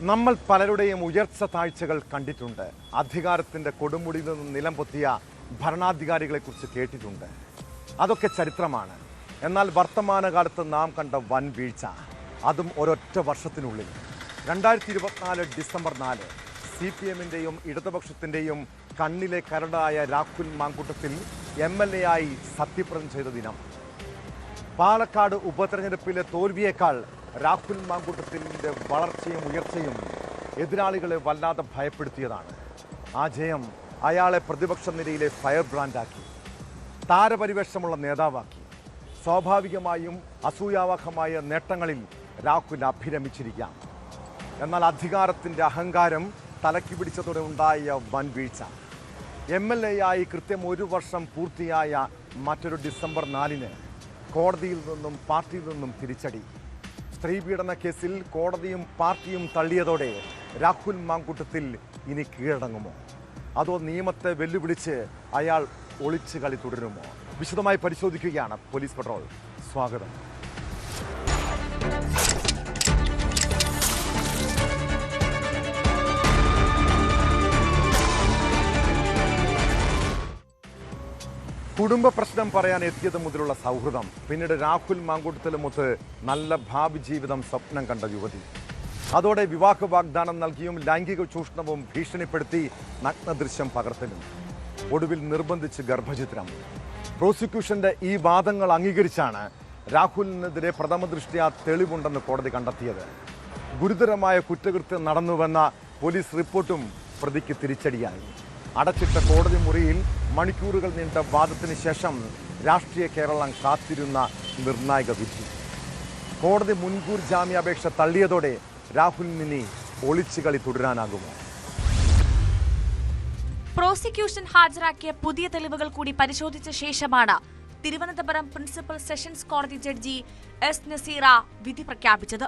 നമ്മൾ പലരുടെയും ഉയർച്ച താഴ്ചകൾ കണ്ടിട്ടുണ്ട്. അധികാരത്തിൻ്റെ കൊടുമുടിയിൽ നിന്ന് നിലം പൊത്തിയ ഭരണാധികാരികളെക്കുറിച്ച് കേട്ടിട്ടുണ്ട്. അതൊക്കെ ചരിത്രമാണ്. എന്നാൽ വർത്തമാനകാലത്ത് നാം കണ്ട വൻ വീഴ്ച, അതും ഒരൊറ്റ വർഷത്തിനുള്ളിൽ 2024 ഡിസംബർ 4 CPM-ൻ്റെയും ഇടതുപക്ഷത്തിൻ്റെയും കണ്ണിലെ കരടായ രാഹുൽ മാങ്കൂട്ടത്തിൽ MLA ആയി സത്യപ്രതിജ്ഞ ചെയ്ത ദിനം. പാലക്കാട് ഉപതെരഞ്ഞെടുപ്പിലെ തോൽവിയേക്കാൾ രാഹുൽ മാങ്കൂട്ടത്തിൻ്റെ വളർച്ചയും ഉയർച്ചയും എതിരാളികളെ വല്ലാതെ ഭയപ്പെടുത്തിയതാണ്. ആ ജയം അയാളെ പ്രതിപക്ഷ നിരയിലെ ഫയർ ബ്രാൻഡാക്കി, താരപരിവേഷമുള്ള നേതാവാക്കി. സ്വാഭാവികമായും അസൂയാവഹമായ നേട്ടങ്ങളിൽ രാഹുൽ അഭിരമിച്ചിരിക്കാം. എന്നാൽ അധികാരത്തിൻ്റെ അഹങ്കാരം തലയ്ക്ക് പിടിച്ചതോടെ ഉണ്ടായ വൻ വീഴ്ച. MLA ആയി കൃത്യം 1 വർഷം പൂർത്തിയായ മറ്റൊരു ഡിസംബർ 4 കോടതിയിൽ നിന്നും പാർട്ടിയിൽ നിന്നും തിരിച്ചടി. സ്ത്രീപീഡന കേസിൽ കോടതിയും പാർട്ടിയും തള്ളിയതോടെ രാഹുൽ മാങ്കൂട്ടത്തിൽ ഇനി കീഴടങ്ങുമോ, അതോ നിയമത്തെ വെല്ലുവിളിച്ച് അയാൾ ഒളിച്ചു കളി തുടരുമോ? വിശദമായി പരിശോധിക്കുകയാണ് പോലീസ് പട്രോൾ. സ്വാഗതം. കുടുംബ പ്രശ്നം പറയാൻ എത്തിയത് മുതലുള്ള സൗഹൃദം, പിന്നീട് രാഹുൽ മാങ്കൂട്ടത്തിലുമൊത്ത് നല്ല ഭാവി ജീവിതം സ്വപ്നം കണ്ട യുവതി. അതോടെ വിവാഹ വാഗ്ദാനം നൽകിയും ലൈംഗിക ചൂഷണവും ഭീഷണിപ്പെടുത്തി നഗ്നദൃശ്യം പകർത്തലും, ഒടുവിൽ നിർബന്ധിച്ച് ഗർഭചിത്രം. പ്രോസിക്യൂഷന്റെ ഈ വാദങ്ങൾ അംഗീകരിച്ചാണ് രാഹുലിനെതിരെ പ്രഥമദൃഷ്ട്യാ തെളിവുണ്ടെന്ന് കോടതി കണ്ടെത്തിയത്. ഗുരുതരമായ കുറ്റകൃത്യം നടന്നുവെന്ന പോലീസ് റിപ്പോർട്ടും പ്രതിക്ക് തിരിച്ചടിയായി. അടച്ചിട്ട കോടതി മുറിയിൽ മണിക്കൂറുകൾ നീണ്ട വാദത്തിന് ശേഷം രാഷ്ട്രീയ കേരളം കാത്തിരുന്ന നിർണായക വിധി. കോടതി മുൻകൂർ ജാമ്യാപേക്ഷ തള്ളിയതോടെ രാഹുലിന് ഒളിച്ചുകളി തുടരാനാകുമോ? പ്രോസിക്യൂഷൻ ഹാജരാക്കിയ പുതിയ തെളിവുകൾ കൂടി പരിശോധിച്ച ശേഷമാണ് തിരുവനന്തപുരം പ്രിൻസിപ്പൽ സെഷൻസ് കോടതി ജഡ്ജി S. നസീറ വിധി പ്രഖ്യാപിച്ചത്.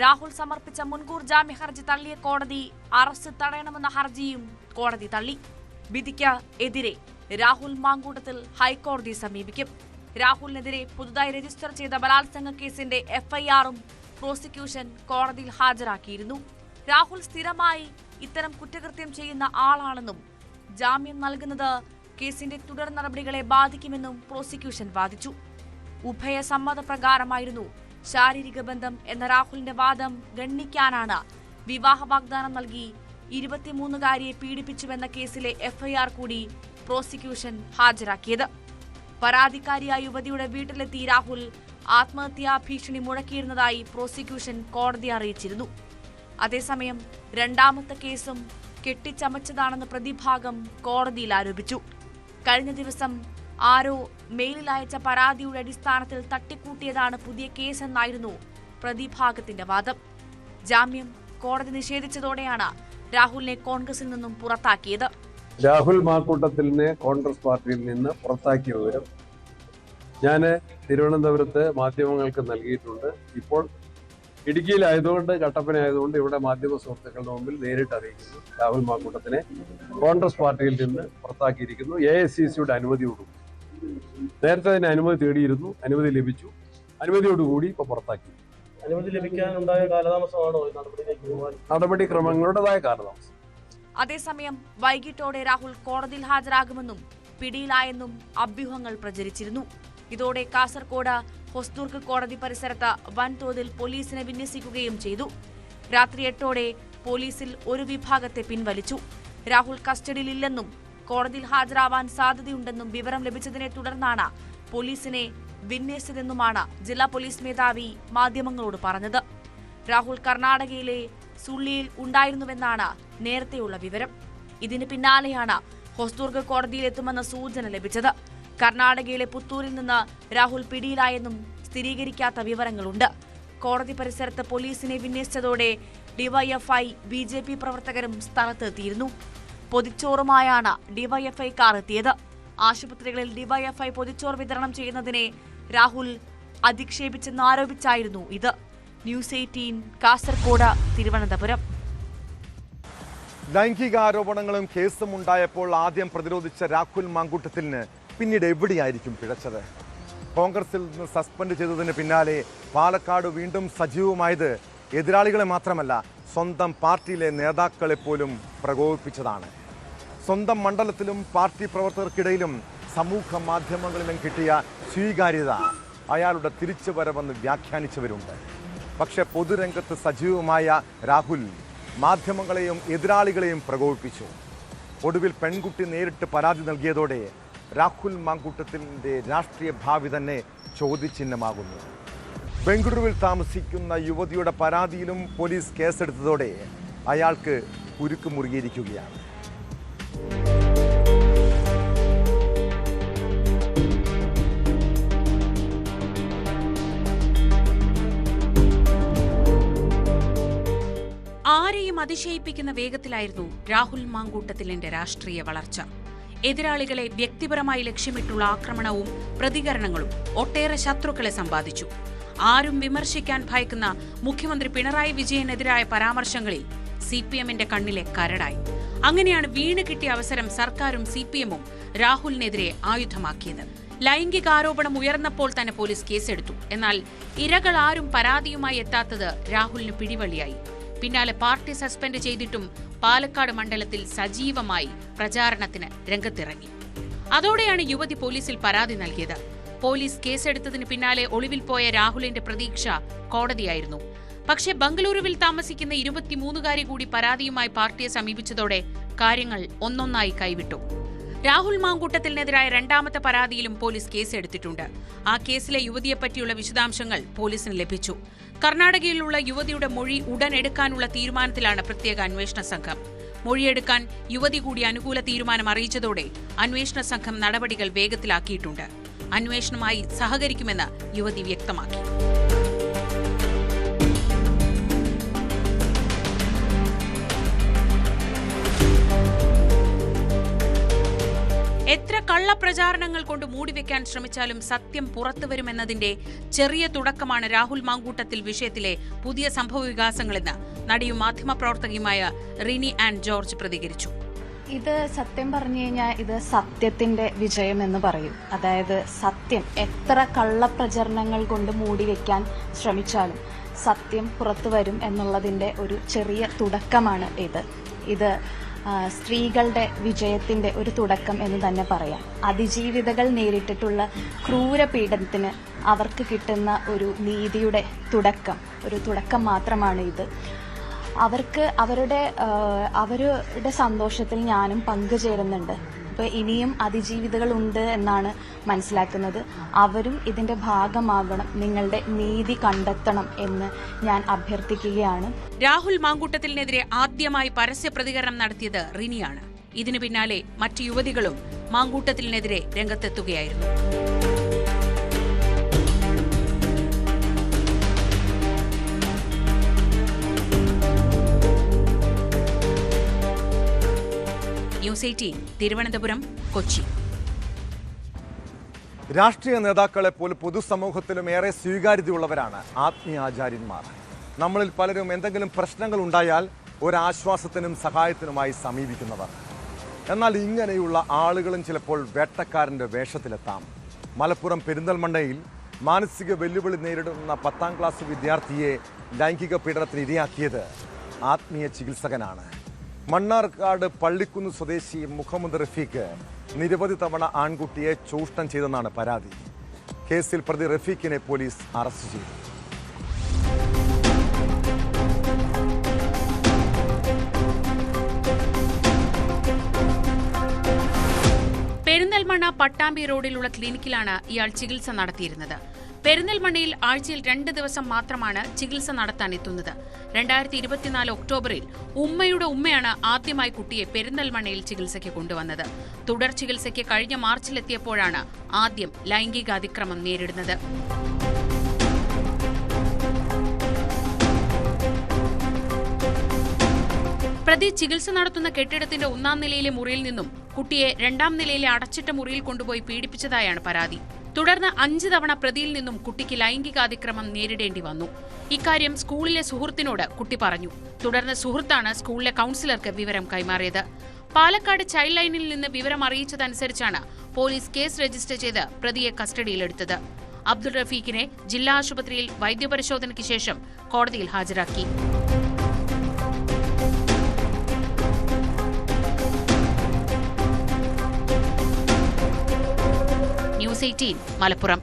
രാഹുൽ സമർപ്പിച്ച മുൻകൂർ ജാമ്യ ഹർജി തള്ളിയ കോടതി അറസ്റ്റ് തടയണമെന്ന ഹർജിയും കോടതി തള്ളി. വിധിക്ക് എതിരെ രാഹുൽ മാങ്കൂട്ടത്തിൽ ഹൈക്കോടതി സമീപിക്കും. രാഹുലിനെതിരെ പുതുതായി രജിസ്റ്റർ ചെയ്ത ബലാത്സംഗ കേസിന്റെ FIR-ഉം പ്രോസിക്യൂഷൻ കോടതിയിൽ ഹാജരാക്കിയിരുന്നു. രാഹുൽ സ്ഥിരമായി ഇത്തരം കുറ്റകൃത്യം ചെയ്യുന്ന ആളാണെന്നും ജാമ്യം നൽകുന്നത് കേസിന്റെ തുടർ നടപടികളെ ബാധിക്കുമെന്നും പ്രോസിക്യൂഷൻ വാദിച്ചു. ഉഭയസമ്മതപ്രകാരമായിരുന്നു ശാരീരിക ബന്ധം എന്ന രാഹുലിന്റെ വാദം ഗണ്ണിക്കാനാണ് വിവാഹ വാഗ്ദാനം നൽകി 23-കാരിയെ പീഡിപ്പിച്ചുവെന്ന കേസിലെ FIR കൂടി പ്രോസിക്യൂഷൻ ഹാജരാക്കിയത്. പരാതിക്കാരിയായ യുവതിയുടെ വീട്ടിലെത്തി രാഹുൽ ആത്മഹത്യാ ഭീഷണി മുഴക്കിയിരുന്നതായി പ്രോസിക്യൂഷൻ കോടതിയെ അറിയിച്ചിരുന്നു. അതേസമയം രണ്ടാമത്തെ കേസും കെട്ടിച്ചമച്ചതാണെന്ന് പ്രതിഭാഗം കോടതിയിൽ ആരോപിച്ചു. കഴിഞ്ഞ ദിവസം ആരോ മെയിലിൽ അയച്ച പരാതിയുടെ അടിസ്ഥാനത്തിൽ തട്ടിക്കൂട്ടിയതാണ് പുതിയ കേസെന്നായിരുന്നു പ്രതിഭാഗത്തിന്റെ വാദം. ജാമ്യം കോടതി നിഷേധിച്ചതോടെയാണ് രാഹുലിനെ കോൺഗ്രസിൽ നിന്നും പുറത്താക്കിയത്. രാഹുൽ മാങ്കൂട്ടത്തിലിനെ കോൺഗ്രസ് പാർട്ടിയിൽ നിന്ന് പുറത്താക്കിയ വിവരം ഞാൻ തിരുവനന്തപുരത്ത് മാധ്യമങ്ങൾക്ക് നൽകിയിട്ടുണ്ട്. ഇപ്പോൾ ഇടുക്കിയിലായതുകൊണ്ട്, കട്ടപ്പനയായതുകൊണ്ട് ഇവിടെ മാധ്യമ സുഹൃത്തുക്കളുടെ മുമ്പിൽ നേരിട്ട് അറിയിക്കുന്നു. രാഹുൽ മാങ്കൂട്ടത്തിനെ കോൺഗ്രസ് പാർട്ടിയിൽ നിന്ന് പുറത്താക്കിയിരിക്കുന്നു. AICCയുടെ അനുമതിയോടുകൂടി. നേരത്തെ അതിന് അനുമതി തേടിയിരുന്നു, അനുമതി ലഭിച്ചു. അനുമതിയോടുകൂടി ഇപ്പൊ പുറത്താക്കി. അനുമതി ലഭിക്കാനുണ്ടായ കാലതാമസമാണോ നടപടിക്രമങ്ങളുടേതായ കാലതാമസം? അതേസമയം വൈകിട്ടോടെ രാഹുൽ കോടതിയിൽ ഹാജരാകുമെന്നും പിടിയിലായെന്നും അഭ്യൂഹങ്ങൾ പ്രചരിച്ചിരുന്നു. ഇതോടെ കാസർകോട് ഹൊസ്ദുർഗ് കോടതി പരിസരത്ത് വൻതോതിൽ പോലീസിനെ വിന്യസിക്കുകയും ചെയ്തു. രാത്രി 8ഓടെ പോലീസിൽ ഒരു വിഭാഗത്തെ പിൻവലിച്ചു. രാഹുൽ കസ്റ്റഡിയിലില്ലെന്നും കോടതിയിൽ ഹാജരാവാൻ സാധ്യതയുണ്ടെന്നും വിവരം ലഭിച്ചതിനെ തുടർന്നാണ് പോലീസിനെ വിന്യസിച്ചതെന്നുമാണ് ജില്ലാ പോലീസ് മേധാവി മാധ്യമങ്ങളോട് പറഞ്ഞത്. രാഹുൽ കർണാടകയിലെ സുള്ളിയിൽ ഉണ്ടായിരുന്നുവെന്നാണ് നേരത്തെയുള്ള വിവരം. ഇതിന് പിന്നാലെയാണ് ഹൊസ്ദുർഗ് കോടതിയിലെത്തുമെന്ന സൂചന ലഭിച്ചത്. കർണാടകയിലെ പുത്തൂരിൽ നിന്ന് രാഹുൽ പിടിയിലായെന്നും സ്ഥിരീകരിക്കാത്ത വിവരങ്ങളുണ്ട്. കോടതി പരിസരത്ത് പോലീസിനെ വിന്യസിച്ചതോടെ DYFI BJP പ്രവർത്തകരും സ്ഥലത്തെത്തിയിരുന്നു. പൊതിച്ചോറുമായാണ് DYFI-ക്കാർ എത്തിയത്. ആശുപത്രികളിൽ DYFI പൊതിച്ചോറ് വിതരണം ചെയ്യുന്നതിനെ രാഹുൽ അധിക്ഷേപിച്ചെന്നാരോപിച്ചായിരുന്നു ഇത്. ന്യൂസ് 18 കാസർകോട്, തിരുവനന്തപുരം. ലൈംഗികാരോപണങ്ങളും കേസും ഉണ്ടായപ്പോൾ ആദ്യം പ്രതിരോധിച്ച രാഹുൽ മാങ്കൂട്ടത്തിന് പിന്നീട് എവിടെയായിരിക്കും പിഴച്ചത്? കോൺഗ്രസിൽ നിന്ന് സസ്പെൻഡ് ചെയ്തതിന് പിന്നാലെ പാലക്കാട് വീണ്ടും സജീവമായത് എതിരാളികളെ മാത്രമല്ല സ്വന്തം പാർട്ടിയിലെ നേതാക്കളെ പോലും പ്രകോപിപ്പിച്ചതാണ്. സ്വന്തം മണ്ഡലത്തിലും പാർട്ടി പ്രവർത്തകർക്കിടയിലും സമൂഹ മാധ്യമങ്ങളിലും കിട്ടിയ സ്വീകാര്യത അയാളുടെ തിരിച്ചുവരവെന്ന് വ്യാഖ്യാനിച്ചവരുണ്ട്. പക്ഷെ പൊതുരംഗത്ത് സജീവമായ രാഹുൽ മാധ്യമങ്ങളെയും എതിരാളികളെയും പ്രകോപിപ്പിച്ചു. ഒടുവിൽ പെൺകുട്ടി നേരിട്ട് പരാതി നൽകിയതോടെ രാഹുൽ മാങ്കൂട്ടത്തിൻ്റെ രാഷ്ട്രീയ ഭാവി തന്നെ ചോദ്യചിഹ്നമാകുന്നു. ബംഗളൂരുവിൽ താമസിക്കുന്ന യുവതിയുടെ പരാതിയിലും പോലീസ് കേസെടുത്തതോടെ അയാൾക്ക് കുരുക്ക് മുറുകിയിരിക്കുകയാണ്. ആരെയും അതിശയിപ്പിക്കുന്ന വേഗത്തിലായിരുന്നു രാഹുൽ മാങ്കൂട്ടത്തിലിന്റെ രാഷ്ട്രീയ വളർച്ച. എതിരാളികളെ വ്യക്തിപരമായി ലക്ഷ്യമിട്ടുള്ള ആക്രമണവും പ്രതികരണങ്ങളും ഒട്ടേറെ ശത്രുക്കളെ സമ്പാദിച്ചു. ആരും വിമർശിക്കാൻ ഭയക്കുന്ന മുഖ്യമന്ത്രി പിണറായി വിജയനെതിരായ പരാമർശങ്ങളിൽ സിപിഎമ്മിന്റെ കണ്ണിലെ കരടായി. അങ്ങനെയാണ് വീണ് കിട്ടിയ അവസരം സർക്കാരും സിപിഎമ്മും രാഹുലിനെതിരെ ആയുധമാക്കിയത്. ലൈംഗികാരോപണം ഉയർന്നപ്പോൾ തന്നെ പോലീസ് കേസെടുത്തു. എന്നാൽ ഇരകൾ ആരും പരാതിയുമായി എത്താത്തത് രാഹുലിന് പിടിവള്ളിയായി. പിന്നാലെ പാർട്ടി സസ്പെൻഡ് ചെയ്തിട്ടും പാലക്കാട് മണ്ഡലത്തിൽ സജീവമായി പ്രചാരണത്തിന് രംഗത്തിറങ്ങി. അതോടെയാണ് യുവതി പോലീസിൽ പരാതി നൽകിയത്. പോലീസ് കേസെടുത്തതിന് പിന്നാലെ ഒളിവിൽ പോയ രാഹുലിന്റെ പ്രതീക്ഷ കോടതിയായിരുന്നു. പക്ഷേ ബംഗളൂരുവിൽ താമസിക്കുന്ന 23-കാരി കൂടി പരാതിയുമായി പാർട്ടിയെ സമീപിച്ചതോടെ കാര്യങ്ങൾ ഒന്നൊന്നായി കൈവിട്ടു. രാഹുൽ മാങ്കൂട്ടത്തിനെതിരായ രണ്ടാമത്തെ പരാതിയിലും പോലീസ് കേസെടുത്തിട്ടുണ്ട്. ആ കേസിലെ യുവതിയെപ്പറ്റിയുള്ള വിശദാംശങ്ങൾ പോലീസിന് ലഭിച്ചു. കർണാടകയിലുള്ള യുവതിയുടെ മൊഴി ഉടൻ എടുക്കാനുള്ള തീരുമാനത്തിലാണ് പ്രത്യേക അന്വേഷണ സംഘം. മൊഴിയെടുക്കാൻ യുവതി കൂടി അനുകൂല തീരുമാനം അറിയിച്ചതോടെ അന്വേഷണ സംഘം നടപടികൾ വേഗത്തിലാക്കിയിട്ടുണ്ട്. അന്വേഷണവുമായി സഹകരിക്കുമെന്ന് യുവതി വ്യക്തമാക്കി. എത്ര കള്ളപ്രചാരണങ്ങൾ കൊണ്ട് മൂടിവെക്കാൻ ശ്രമിച്ചാലും സത്യം പുറത്തുവരുമെന്നതിന്റെ ചെറിയ തുടക്കമാണ് രാഹുൽ മാങ്കൂട്ടത്തിൽ വിഷയത്തിലെ പുതിയ സംഭവവികാസങ്ങളെന്ന് നടിയും മാധ്യമപ്രവർത്തകയുമായ റിനി ആൻഡ് ജോർജ് പ്രതികരിച്ചു. ഇത് സത്യം പറഞ്ഞു കഴിഞ്ഞാൽ ഇത് സത്യത്തിന്റെ വിജയം എന്ന് പറയും. അതായത് സത്യം എത്ര കള്ളപ്രചരണങ്ങൾ കൊണ്ട് മൂടിവെക്കാൻ ശ്രമിച്ചാലും സത്യം പുറത്തു വരും എന്നുള്ളതിന്റെ ഒരു ചെറിയ തുടക്കമാണ് ഇത് സ്ത്രീകളുടെ വിജയത്തിന്റെ ഒരു തുടക്കം എന്ന് തന്നെ പറയാം. അതിജീവിതകൾ നേരിട്ടിട്ടുള്ള ക്രൂര പീഡനത്തിന് അവർക്ക് കിട്ടുന്ന ഒരു നീതിയുടെ തുടക്കം മാത്രമാണ് ഇത്. അവർക്ക് അവരുടെ സന്തോഷത്തിൽ ഞാനും പങ്കുചേരുന്നുണ്ട്. അപ്പോൾ ഇനിയും അതിജീവിതകളുണ്ട് എന്നാണ് മനസ്സിലാക്കുന്നത്. അവരും ഇതിന്റെ ഭാഗമാകണം, നിങ്ങളുടെ നീതി കണ്ടെത്തണം എന്ന് ഞാൻ അഭ്യർത്ഥിക്കുകയാണ്. രാഹുൽ മാങ്കൂട്ടത്തിനെതിരെ ആദ്യമായി പരസ്യ പ്രതികരണം നടത്തിയത് റിനിയാണ്. ഇതിനു പിന്നാലെ മറ്റു യുവതികളും മാങ്കൂട്ടത്തിനെതിരെ രംഗത്തെത്തുകയായിരുന്നു. ന്യൂസ് 18 തിരുവനന്തപുരം, കൊച്ചി. രാഷ്ട്രീയ നേതാക്കളെ പോലും പൊതുസമൂഹത്തിലും ഏറെ സ്വീകാര്യതയുള്ളവരാണ് ആത്മീയാചാര്യന്മാർ. നമ്മളിൽ പലരും എന്തെങ്കിലും പ്രശ്നങ്ങൾ ഉണ്ടായാൽ ഒരാശ്വാസത്തിനും സഹായത്തിനുമായി സമീപിക്കുന്നവർ. എന്നാൽ ഇങ്ങനെയുള്ള ആളുകളും ചിലപ്പോൾ വേട്ടക്കാരൻ്റെ വേഷത്തിലെത്താം. മലപ്പുറം പെരിന്തൽമണ്ണയിൽ മാനസിക വെല്ലുവിളി നേരിടുന്ന 10ാം ക്ലാസ് വിദ്യാർത്ഥിയെ ലൈംഗിക പീഡനത്തിന് ഇരയാക്കിയത് ആത്മീയ ചികിത്സകനാണ്. മണ്ണാർക്കാട് പള്ളിക്കുന്ന് സ്വദേശി മുഹമ്മദ് റഫീഖ് നിരവധി തവണ ആൺകുട്ടിയെ ചൂഷണം ചെയ്തെന്നാണ് പരാതി. കേസിൽ പ്രതി റഫീഖിനെ പോലീസ് അറസ്റ്റ് ചെയ്തു. പെരിന്തൽമണ്ണ പട്ടാമ്പി റോഡിലുള്ള ക്ലിനിക്കിലാണ് ഇയാൾ ചികിത്സ നടത്തിയിരുന്നത്. പെരിന്തൽമണ്ണയിൽ ആഴ്ചയിൽ 2 ദിവസം മാത്രമാണ് ചികിത്സ നടത്താൻ എത്തുന്നത്. 2024 ഒക്ടോബറിൽ ഉമ്മയുടെ ഉമ്മയാണ് ആദ്യമായി കുട്ടിയെ പെരിന്തൽമണ്ണയിൽ ചികിത്സയ്ക്ക് കൊണ്ടുവന്നത്. തുടർ ചികിത്സയ്ക്ക് കഴിഞ്ഞ മാർച്ചിലെത്തിയപ്പോഴാണ് ആദ്യം ലൈംഗിക അതിക്രമം നേരിടുന്നത്. പ്രതി ചികിത്സ നടത്തുന്ന കെട്ടിടത്തിന്റെ 1ാം നിലയിലെ മുറിയിൽ നിന്നും കുട്ടിയെ 2ാം നിലയിലെ അടച്ചിട്ട മുറിയിൽ കൊണ്ടുപോയി പീഡിപ്പിച്ചതായാണ് പരാതി. തുടർന്ന് 5 തവണ പ്രതിയിൽ നിന്നും കുട്ടിക്ക് ലൈംഗികാതിക്രമം നേരിടേണ്ടി വന്നു. ഇക്കാര്യം സ്കൂളിലെ സുഹൃത്തിനോട് കുട്ടി പറഞ്ഞു. തുടർന്ന് സുഹൃത്താണ് സ്കൂളിലെ കൌൺസിലർക്ക് വിവരം കൈമാറിയത്. പാലക്കാട് ചൈൽഡ് ലൈനിൽ നിന്ന് വിവരം അറിയിച്ചതനുസരിച്ചാണ് പോലീസ് കേസ് രജിസ്റ്റർ ചെയ്ത് പ്രതിയെ കസ്റ്റഡിയിലെടുത്തത്. അബ്ദുൾ റഫീഖിനെ ജില്ലാ ആശുപത്രിയിൽ വൈദ്യപരിശോധനയ്ക്ക് ശേഷം കോടതിയിൽ ഹാജരാക്കി. ന്യൂസ് 18 മലപ്പുറം.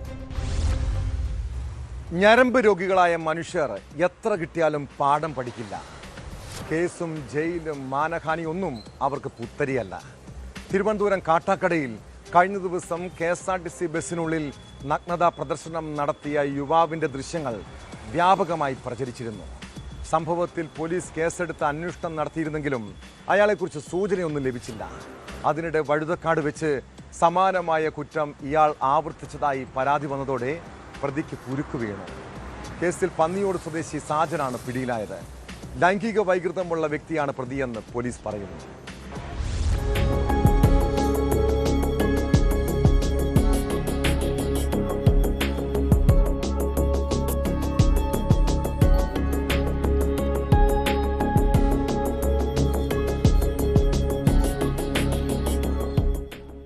ഞരമ്പ് രോഗികളായ മനുഷ്യർ എത്ര കിട്ടിയാലും പാഠം പഠിക്കില്ല. കേസും ജയിലും മാനഹാനിയൊന്നും അവർക്ക് പുത്തരിയല്ല. തിരുവനന്തപുരം കാട്ടാക്കടയിൽ കഴിഞ്ഞ ദിവസം KSRTC ബസ്സിനുള്ളിൽ നഗ്നതാ പ്രദർശനം നടത്തിയ യുവാവിൻ്റെ ദൃശ്യങ്ങൾ വ്യാപകമായി പ്രചരിച്ചിരുന്നു. സംഭവത്തിൽ പോലീസ് കേസെടുത്ത് അന്വേഷണം നടത്തിയിരുന്നെങ്കിലും അയാളെക്കുറിച്ച് സൂചനയൊന്നും ലഭിച്ചില്ല. അതിനിടെ വഴുതക്കാട് വെച്ച് സമാനമായ കുറ്റം ഇയാൾ ആവർത്തിച്ചതായി പരാതി വന്നതോടെ പ്രതിക്ക് കുരുക്ക് വീണു. കേസിൽ പന്നിയോട് സ്വദേശി സാജനാണ് പിടിയിലായത്. ലൈംഗിക വൈകൃതമുള്ള വ്യക്തിയാണ് പ്രതിയെന്ന് പോലീസ് പറയുന്നു.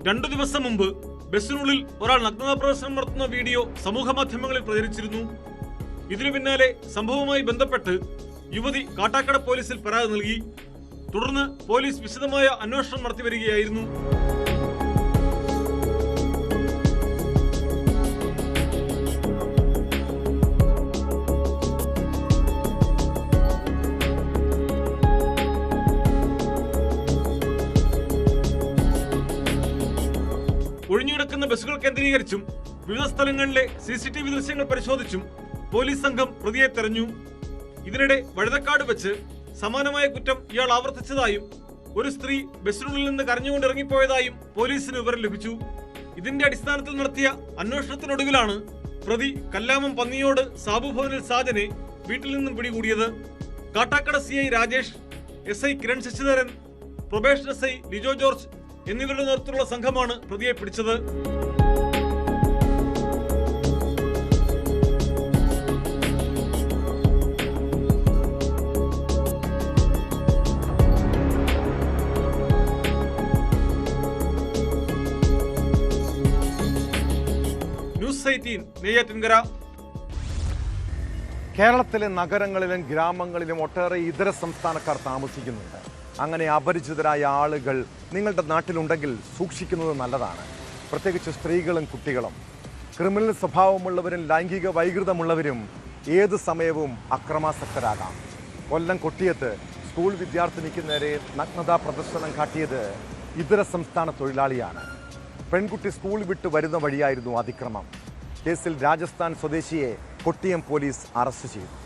രണ്ടു ദിവസം മുമ്പ് ബസ്സിനുള്ളിൽ ഒരാൾ നഗ്നതാ പ്രദർശനം നടത്തുന്ന വീഡിയോ സമൂഹ മാധ്യമങ്ങളിൽ പ്രചരിച്ചിരുന്നു. ഇതിനു പിന്നാലെ സംഭവവുമായി ബന്ധപ്പെട്ട് യുവതി കാട്ടാക്കട പോലീസിൽ പരാതി നൽകി. തുടർന്ന് പോലീസ് വിശദമായ അന്വേഷണം നടത്തി വരികയായിരുന്നു. ഒഴിഞ്ഞുകിടക്കുന്ന ബസ്സുകൾ കേന്ദ്രീകരിച്ചും വിവിധ സ്ഥലങ്ങളിലെ CCTV ദൃശ്യങ്ങൾ പരിശോധിച്ചും പോലീസ് സംഘം പ്രതിയെ തെരഞ്ഞു. ഇതിനിടെ വഴുതക്കാട് വെച്ച് സമാനമായ കുറ്റം ഇയാൾ ആവർത്തിച്ചതായും ഒരു സ്ത്രീ ബസ്സിനുള്ളിൽ നിന്ന് കരഞ്ഞുകൊണ്ട് ഇറങ്ങിപ്പോയതായും പോലീസിന് വിവരം ലഭിച്ചു. ഇതിന്റെ അടിസ്ഥാനത്തിൽ നടത്തിയ അന്വേഷണത്തിനൊടുവിലാണ് പ്രതി കല്ലാമം പന്നിയോട് സാബു ഭവനിൽ സാജനെ വീട്ടിൽ നിന്നും പിടികൂടിയത്. Kattakada CI Rajesh, SI Kiran Sasidharan, probation SI Lijo George എന്നിവരുടെ നേതൃത്വത്തിലുള്ള സംഘമാണ് പ്രതിയെ പിടിച്ചത്. ന്യൂസ് 18 നെയ്യാറ്റിൻകര. കേരളത്തിലെ നഗരങ്ങളിലും ഗ്രാമങ്ങളിലും ഒട്ടേറെ ഇതര സംസ്ഥാനക്കാർ താമസിക്കുന്നുണ്ട്. അങ്ങനെ അപരിചിതരായ ആളുകൾ നിങ്ങളുടെ നാട്ടിലുണ്ടെങ്കിൽ സൂക്ഷിക്കുന്നത് നല്ലതാണ്. പ്രത്യേകിച്ച് സ്ത്രീകളും കുട്ടികളും. ക്രിമിനൽ സ്വഭാവമുള്ളവരും ലൈംഗിക വൈകൃതമുള്ളവരും ഏത് സമയവും അക്രമാസക്തരാകാം. കൊല്ലം കൊട്ടിയത്ത് സ്കൂൾ വിദ്യാർത്ഥിനിക്ക് നേരെ നഗ്നതാ പ്രദർശനം കാട്ടിയത് ഇതര സംസ്ഥാന തൊഴിലാളിയാണ്. പെൺകുട്ടി സ്കൂൾ വിട്ട് വരുന്ന വഴിയായിരുന്നു അതിക്രമം. കേസിൽ രാജസ്ഥാൻ സ്വദേശിയെ കൊട്ടിയം പോലീസ് അറസ്റ്റ് ചെയ്തു.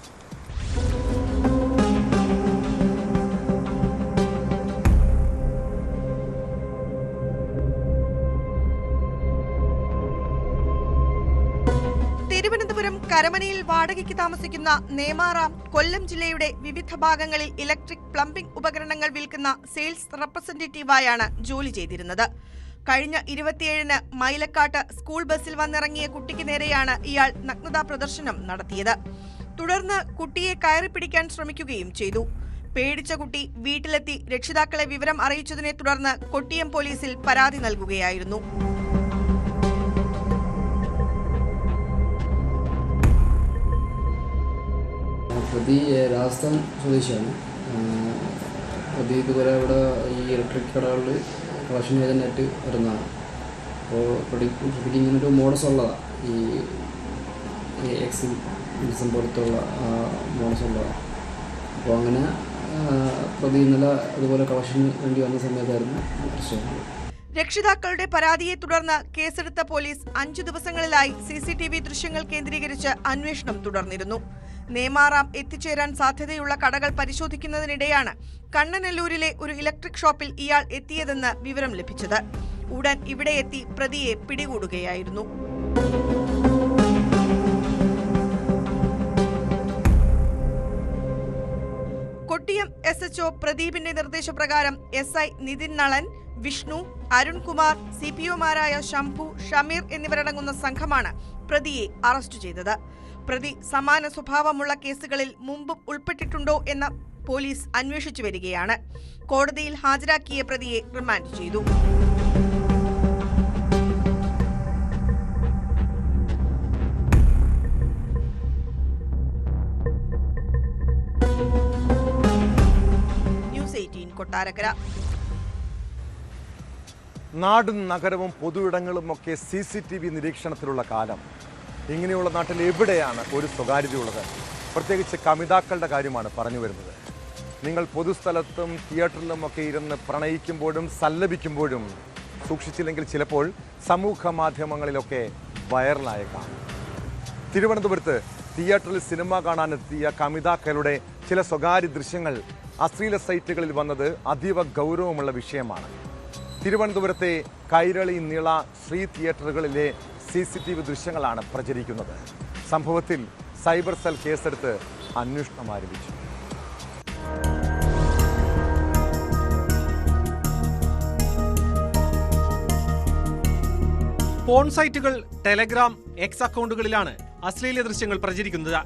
തിരുവനന്തപുരം കരമനയിൽ വാടകയ്ക്ക് താമസിക്കുന്ന നേമാറാം കൊല്ലം ജില്ലയുടെ വിവിധ ഭാഗങ്ങളിൽ ഇലക്ട്രിക് പ്ലംബിംഗ് ഉപകരണങ്ങൾ വിൽക്കുന്ന സെയിൽസ് റെപ്രസെന്റേറ്റീവായാണ് ജോലി ചെയ്തിരുന്നത്. കഴിഞ്ഞ 27-ന് മൈലക്കാട്ട് സ്കൂൾ ബസ്സിൽ വന്നിറങ്ങിയ കുട്ടിക്ക് നേരെയാണ് ഇയാൾ നഗ്നതാ പ്രദർശനം നടത്തിയത്. തുടർന്ന് കുട്ടിയെ കയറിപ്പിടിക്കാൻ ശ്രമിക്കുകയും ചെയ്തു. പേടിച്ച കുട്ടി വീട്ടിലെത്തി രക്ഷിതാക്കളെ വിവരം അറിയിച്ചതിനെ തുടർന്ന് കൊട്ടിയം പോലീസിൽ പരാതി നൽകുകയായിരുന്നു. പ്രതി രാജസ്ഥാൻ സ്വദേശിയാണ്. പ്രതി ഇതുവരെ ഇവിടെ ഈ ഇലക്ട്രിക് കടകളിൽ കളക്ഷൻ ഏജൻ്റായിട്ട് വരുന്നതാണ്. അപ്പോൾ പ്രതിക്ക് ഇങ്ങനൊരു മോഡസ് ഉള്ളതാണ്. ഈ എക്സിബിസം പോലത്തുള്ള മോഡസ് ഉള്ളതാണ്. അപ്പോൾ അങ്ങനെ പ്രതി ഇന്നലെ അതുപോലെ കളക്ഷന് വേണ്ടി വന്ന സമയത്തായിരുന്നു പ്രശ്നം. രക്ഷിതാക്കളുടെ പരാതിയെ തുടർന്ന് കേസെടുത്ത പോലീസ് 5 ദിവസങ്ങളിലായി CCTV ദൃശ്യങ്ങൾ കേന്ദ്രീകരിച്ച് അന്വേഷണം തുടർന്നിരുന്നു. നേമാറാം എത്തിച്ചേരാൻ സാധ്യതയുള്ള കടകൾ പരിശോധിക്കുന്നതിനിടെയാണ് കണ്ണനല്ലൂരിലെ ഒരു ഇലക്ട്രിക് ഷോപ്പിൽ ഇയാൾ എത്തിയതെന്ന് വിവരം ലഭിച്ചത്. ഉടൻ ഇവിടെ എത്തി പ്രതിയെ പിടികൂടുകയായിരുന്നു. കൊട്ടിയം SHO പ്രദീപിന്റെ നിർദ്ദേശപ്രകാരം SI നിതിൻ നളൻ, വിഷ്ണു, അരുൺകുമാർ, CPOമാരായ ശംഭു, ഷമീർ എന്നിവരടങ്ങുന്ന സംഘമാണ് പ്രതിയെ അറസ്റ്റ് ചെയ്തത്. പ്രതി സമാന സ്വഭാവമുള്ള കേസുകളിൽ മുമ്പും ഉൾപ്പെട്ടിട്ടുണ്ടോ എന്ന് പോലീസ് അന്വേഷിച്ചു വരികയാണ്. കോടതിയിൽ ഹാജരാക്കിയ പ്രതിയെ റിമാൻഡ് ചെയ്തു. ന്യൂസ് 18 കൊട്ടാരക്കര. നാടും നഗരവും പൊതുയിടങ്ങളുമൊക്കെ CCTV നിരീക്ഷണത്തിലുള്ള കാലം. ഇങ്ങനെയുള്ള നാട്ടിൽ എവിടെയാണ് ഒരു സ്വകാര്യതയുള്ളത്? പ്രത്യേകിച്ച് കമിതാക്കളുടെ കാര്യമാണ് പറഞ്ഞു വരുന്നത്. നിങ്ങൾ പൊതുസ്ഥലത്തും തിയേറ്ററിലുമൊക്കെ ഇരുന്ന് പ്രണയിക്കുമ്പോഴും സല്ലപിക്കുമ്പോഴും സൂക്ഷിച്ചില്ലെങ്കിൽ ചിലപ്പോൾ സമൂഹ മാധ്യമങ്ങളിലൊക്കെ വൈറലായേക്കാം. തിരുവനന്തപുരത്ത് തിയേറ്ററിൽ സിനിമ കാണാനെത്തിയ കമിതാക്കളുടെ ചില സ്വകാര്യ ദൃശ്യങ്ങൾ അശ്ലീല സൈറ്റുകളിൽ വന്നത് അതീവ ഗൗരവമുള്ള വിഷയമാണ്. തിരുവനന്തപുരത്തെ കൈരളി, നിള, ശ്രീ തിയേറ്ററുകളിലെ CCTV ദൃശ്യങ്ങളാണ് പ്രചരിക്കുന്നത്. സംഭവത്തിൽ സൈബർ സെൽ കേസെടുത്ത് അന്വേഷണം ആരംഭിച്ചു. പോൺ സൈറ്റുകൾ, ടെലഗ്രാം, എക്സ് അക്കൗണ്ടുകളിലാണ് അശ്ലീല ദൃശ്യങ്ങൾ പ്രചരിക്കുന്നത്.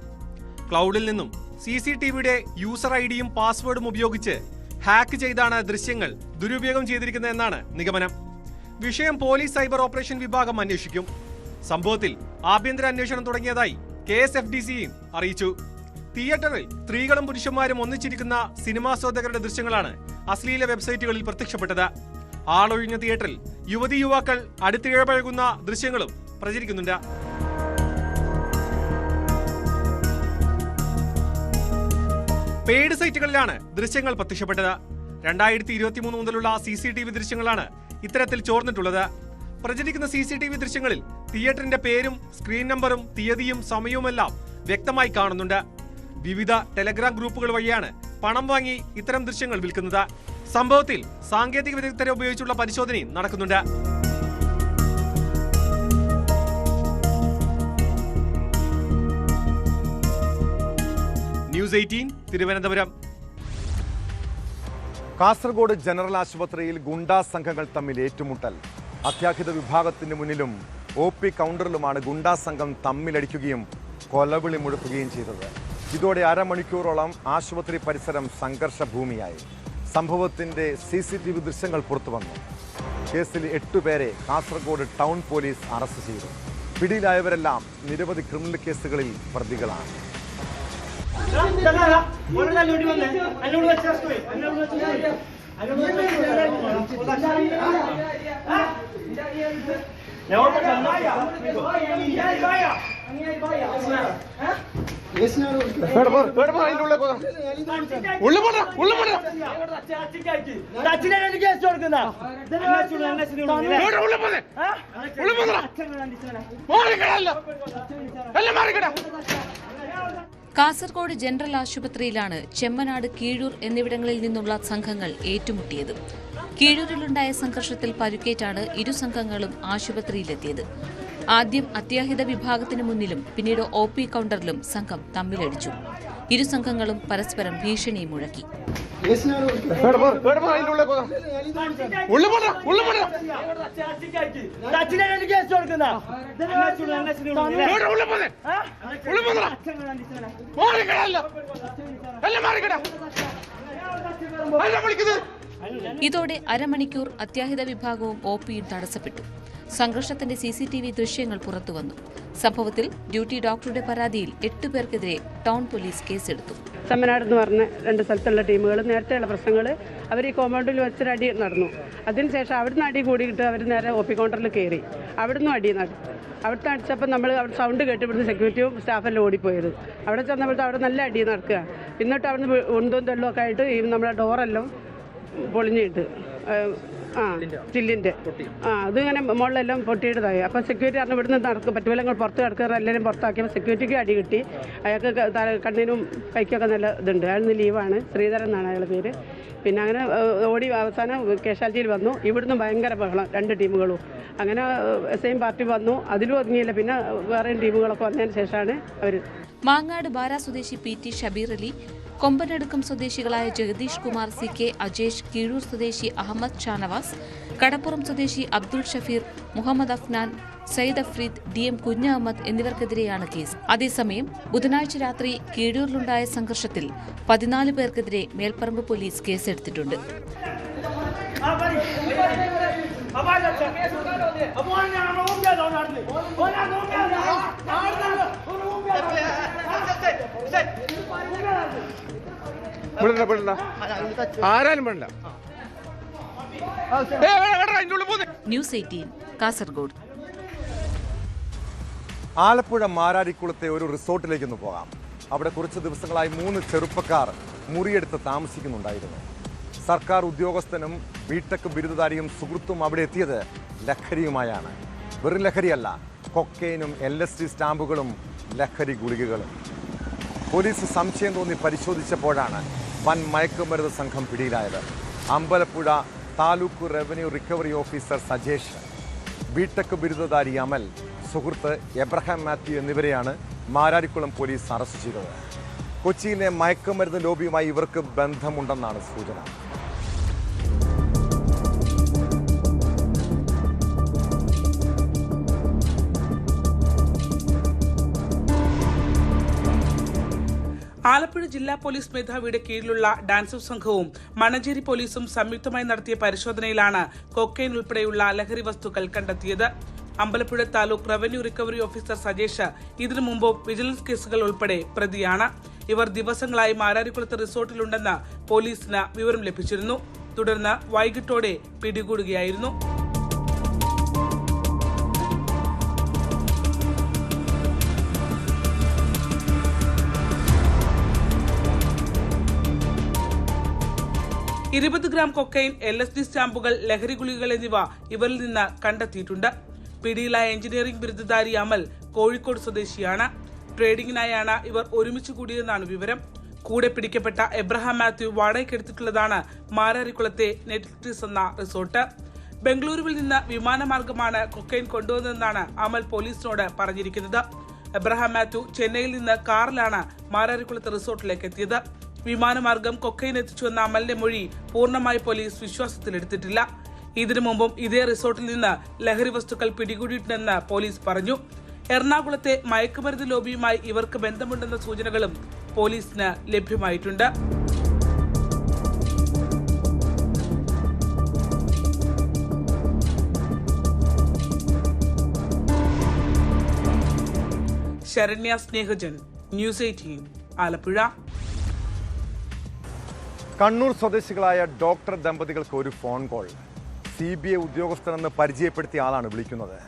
ക്ലൗഡിൽ നിന്നും CCTVയുടെ യൂസർ ഐഡിയും പാസ്വേഡും ഉപയോഗിച്ച് ഹാക്ക് ചെയ്താണ് ദൃശ്യങ്ങൾ ദുരുപയോഗം ചെയ്തിരിക്കുന്നതെന്നാണ് നിഗമനം. വിഷയം പോലീസ് സൈബർ ഓപ്പറേഷൻ വിഭാഗം അന്വേഷിക്കും. സംഭവത്തിൽ ആഭ്യന്തര അന്വേഷണം തുടങ്ങിയതായി KSFDCയും അറിയിച്ചു. തിയേറ്ററിൽ സ്ത്രീകളും പുരുഷന്മാരും ഒന്നിച്ചിരിക്കുന്ന സിനിമാസ്വാദകരുടെ ദൃശ്യങ്ങളാണ് അശ്ലീല വെബ്സൈറ്റുകളിൽ പ്രത്യക്ഷപ്പെട്ടത്. ആളൊഴിഞ്ഞ തിയേറ്ററിൽ യുവതി യുവാക്കൾ അടുത്തിഴപഴകുന്ന ദൃശ്യങ്ങളും പ്രചരിക്കുന്നുണ്ട്. പെയ്ഡ് സൈറ്റുകളിലാണ് ദൃശ്യങ്ങൾ പ്രത്യക്ഷപ്പെട്ടത്. 2023 മുതലുള്ള CCTV ദൃശ്യങ്ങളാണ് ഇത്തരത്തിൽ ചോർന്നിട്ടുള്ളത്. പ്രചരിക്കുന്ന CCTV ദൃശ്യങ്ങളിൽ തിയേറ്ററിന്റെ പേരും സ്ക്രീൻ നമ്പറും തീയതിയും സമയവുമെല്ലാം വ്യക്തമായി കാണുന്നുണ്ട്. വിവിധ ടെലഗ്രാം ഗ്രൂപ്പുകൾ വഴിയാണ് പണം വാങ്ങി ഇത്തരം ദൃശ്യങ്ങൾ വിൽക്കുന്നത്. സംഭവത്തിൽ സാങ്കേതിക വിദഗ്ധരെ ഉപയോഗിച്ചുള്ള പരിശോധനയും നടക്കുന്നുണ്ട്. ന്യൂസ് 18 തിരുവനന്തപുരം. കാസർഗോഡ് ജനറൽ ആശുപത്രിയിൽ ഗുണ്ടാ സംഘങ്ങൾ തമ്മിൽ ഏറ്റുമുട്ടൽ. അത്യാഹിത വിഭാഗത്തിന് മുന്നിലും OP കൗണ്ടറിലുമാണ് ഗുണ്ടാ സംഘം തമ്മിലടിക്കുകയും കൊലവിളി മുഴക്കുകയും ചെയ്തത്. ഇതോടെ അരമണിക്കൂറോളം ആശുപത്രി പരിസരം സംഘർഷഭൂമിയായി. സംഭവത്തിന്റെ CCTV ദൃശ്യങ്ങൾ പുറത്തുവന്നു. കേസിൽ 8 പേരെ കാസർഗോഡ് ടൗൺ പോലീസ് അറസ്റ്റ് ചെയ്തു. പിടിയിലായവരെല്ലാം നിരവധി ക്രിമിനൽ കേസുകളിൽ പ്രതികളാണ്. കാസർഗോഡ് ജനറൽ ആശുപത്രിയിലാണ് ചെമ്മനാട്, കീഴൂർ എന്നിവിടങ്ങളിൽ നിന്നുള്ള സംഘങ്ങൾ ഏറ്റുമുട്ടിയത്. കീഴൂരിലുണ്ടായ സംഘർഷത്തിൽ പരുക്കേറ്റാണ് ഇരു സംഘങ്ങളും ആശുപത്രിയിലെത്തിയത്. ആദ്യം അത്യാഹിത വിഭാഗത്തിന് മുന്നിലും പിന്നീട് OP കൗണ്ടറിലും സംഘം തമ്മിലടിച്ചു. ഇരു സംഘങ്ങളും പരസ്പരം ഭീഷണിയും മുഴക്കി. ഇതോടെ അരമണിക്കൂർ അത്യാഹിത വിഭാഗവും OPയും തടസ്സപ്പെട്ടു. സംഘർഷത്തിന്റെ CCTV ദൃശ്യങ്ങൾ പുറത്തുവന്നു. സംഭവത്തിൽ ഡ്യൂട്ടി ഡോക്ടറുടെ പരാതിയിൽ 8 പേർക്കെതിരെ ടൗൺ പോലീസ് കേസെടുത്തു. ചെമ്മനാട് എന്ന് പറഞ്ഞ 2 സ്ഥലത്തുള്ള ടീമുകൾ നേരത്തെയുള്ള പ്രശ്നങ്ങൾ അവർ ഈ കോമ്പൗണ്ടിൽ വെച്ചൊരു അടി നടന്നു. അതിനുശേഷം അവിടുന്ന് അടി കൂടിയിട്ട് അവർ നേരെ OP കൗണ്ടറിൽ കയറി. അവിടുന്ന് അടി നടന്നു. അവിടുത്തെ അടിച്ചപ്പോൾ നമ്മൾ അവിടെ സൗണ്ട് കേട്ട് ഇവിടുന്ന് സെക്യൂരിറ്റിയും സ്റ്റാഫെല്ലാം ഓടിപ്പോയത്. അവിടെ ചെന്നപ്പോഴത്തെ അവിടെ നല്ല അടി നടക്കുക. എന്നിട്ട് അവിടുന്ന് ഉണ്ടും തെള്ളുമൊക്കെ ആയിട്ട് ഈ നമ്മളെ ഡോറെല്ലാം പൊളിഞ്ഞിട്ട് ചില്ലിൻ്റെ അതിങ്ങനെ മുകളിലെല്ലാം പൊട്ടിയിട്ടതായി. അപ്പോൾ സെക്യൂരിറ്റി പറഞ്ഞ് ഇവിടുന്ന് നടക്കും പറ്റുമല്ലോ നിങ്ങൾ പുറത്ത് കിടക്കുക, എല്ലാവരും പുറത്താക്കിയപ്പോൾ സെക്യൂരിറ്റിക്ക് അടി കിട്ടി. അയാൾക്ക് കണ്ണിനും കൈക്കൊക്കെ നല്ല ഇതുണ്ട്. അയാൾ ലീവാണ്, ശ്രീധരൻ എന്നാണ് അയാളുടെ പേര്. പിന്നെ അങ്ങനെ ഓടി അവസാനം കാഷ്വാലിറ്റിയിൽ വന്നു. ഇവിടുന്ന് ഭയങ്കര ബഹളം 2 ടീമുകളും. അങ്ങനെ സെയിം പാർട്ടി വന്നു, അതിലും ഒതുങ്ങിയില്ല. പിന്നെ വേറെയും ടീമുകളൊക്കെ വന്നതിന് ശേഷമാണ് അവർ. മാങ്ങാട് ബാര സ്വദേശി PT ഷബീർ അലി, കൊമ്പനടുക്കം സ്വദേശികളായ ജഗദീഷ് കുമാർ, CK അജേഷ്, കീഴൂർ സ്വദേശി അഹമ്മദ് ഷാനവാസ്, കടപ്പുറം സ്വദേശി അബ്ദുൾ ഷഫീർ, മുഹമ്മദ് അഫ്നാൻ, സയ്യിദ് അഫ്രീദ്, DM കുഞ്ഞഹമ്മദ് എന്നിവർക്കെതിരെയാണ് കേസ്. അതേസമയം ബുധനാഴ്ച രാത്രി കീഴൂരിലുണ്ടായ സംഘർഷത്തിൽ 14 പേർക്കെതിരെ മേൽപ്പറമ്പ് പോലീസ് കേസെടുത്തിട്ടുണ്ട്. ആരാലും വേണ്ട. ന്യൂസ് 18 കാസർഗോഡ്. ആലപ്പുഴ മാരാരിക്കുളത്തെ ഒരു റിസോർട്ടിലേക്കൊന്ന് പോകാം. അവിടെ കുറച്ച് ദിവസങ്ങളായി 3 ചെറുപ്പക്കാർ മുറിയെടുത്ത് താമസിക്കുന്നുണ്ടായിരുന്നു. സർക്കാർ ഉദ്യോഗസ്ഥനും ബിടെക് ബിരുദധാരിയും സുഹൃത്തും അവിടെ എത്തിയത് ലഹരിയുമായാണ്. വെറും ലഹരിയല്ല, കൊക്കൈനും LSD സ്റ്റാമ്പുകളും ലഹരി ഗുളികകളും. പോലീസ് സംശയം തോന്നി പരിശോധിച്ചപ്പോഴാണ് വൻ മയക്കുമരുന്ന് സംഘം പിടിയിലായത്. Ambalappuzha taluk revenue recovery officer Sajesh, B Tech ബിരുദധാരി അമൽ, സുഹൃത്ത് എബ്രഹാം മാത്യു എന്നിവരെയാണ് മാരാരിക്കുളം പോലീസ് അറസ്റ്റ് ചെയ്തത്. കൊച്ചിയിലെ മയക്കുമരുന്ന് ലോബിയുമായി ഇവർക്ക് ബന്ധമുണ്ടെന്നാണ് സൂചന. ആലപ്പുഴ ജില്ലാ പോലീസ് മേധാവിയുടെ കീഴിലുള്ള ഡാൻസ് സംഘവും മണഞ്ചേരി പോലീസും സംയുക്തമായി നടത്തിയ പരിശോധനയിലാണ് കൊക്കൈൻ ഉൾപ്പെടെയുള്ള ലഹരി വസ്തുക്കൾ കണ്ടെത്തിയത്. Ambalappuzha taluk revenue recovery officer Sajesh ഇതിനു മുമ്പ് വിജിലൻസ് കേസുകൾ ഉൾപ്പെടെ പ്രതിയാണ്. ഇവർ ദിവസങ്ങളായി മാരാരിക്കുളത്ത് റിസോർട്ടിലുണ്ടെന്ന് പോലീസിന് വിവരം ലഭിച്ചിരുന്നു. തുടർന്ന് വൈകിട്ടോടെ പിടികൂടുകയായിരുന്നു. $20 ഗ്രാം കൊക്കൈൻ, LSD സ്റ്റാമ്പുകൾ, ലഹരി ഗുളികകൾ എന്നിവ ഇവരിൽ നിന്ന് കണ്ടെത്തിയിട്ടുണ്ട്. പിടിയിലായ എഞ്ചിനീയറിംഗ് ബിരുദധാരി അമൽ കോഴിക്കോട് സ്വദേശിയാണ്. ട്രേഡിംഗിനായാണ് ഇവർ ഒരുമിച്ച് കൂടിയതെന്നാണ് വിവരം. കൂടെ പിടിക്കപ്പെട്ട എബ്രഹാം മാത്യു വാടകയ്ക്കെടുത്തിട്ടുള്ളതാണ് മാരാരിക്കുളത്തെ നെറ്റ്ഫ്ലിക്സ് എന്ന റിസോർട്ട്. ബംഗളൂരുവിൽ നിന്ന് വിമാനമാർഗമാണ് കൊക്കൈൻ കൊണ്ടുവന്നതെന്നാണ് അമൽ പോലീസിനോട് പറഞ്ഞിരിക്കുന്നത്. എബ്രഹാം മാത്യു ചെന്നൈയിൽ നിന്ന് കാറിലാണ് മാരാരിക്കുളത്തെ റിസോർട്ടിലേക്ക് എത്തിയത്. വിമാനമാർഗം കൊക്കൈൻ എത്തിച്ചുവെന്ന അമലിന്റെ മൊഴി പൂർണ്ണമായി പോലീസ് വിശ്വാസത്തിലെടുത്തിട്ടില്ല. ഇതിനു മുമ്പും ഇതേ റിസോർട്ടിൽ നിന്ന് ലഹരി വസ്തുക്കൾ പിടികൂടിയിട്ടുണ്ടെന്ന് പോലീസ് പറഞ്ഞു. എറണാകുളത്തെ മയക്കുമരുന്ന് ലോബിയുമായി ഇവർക്ക് ബന്ധമുണ്ടെന്ന സൂചനകളും പോലീസിന് ലഭ്യമായിട്ടുണ്ട്. ശരണ്യ സ്നേഹജൻ, ന്യൂസ് 18 ആലപ്പുഴ. കണ്ണൂർ സ്വദേശികളായ ഡോക്ടർ ദമ്പതികൾക്ക് ഒരു ഫോൺ കോൾ. CBI ഉദ്യോഗസ്ഥനെന്ന് പരിചയപ്പെടുത്തിയ ആളാണ് വിളിക്കുന്നത്.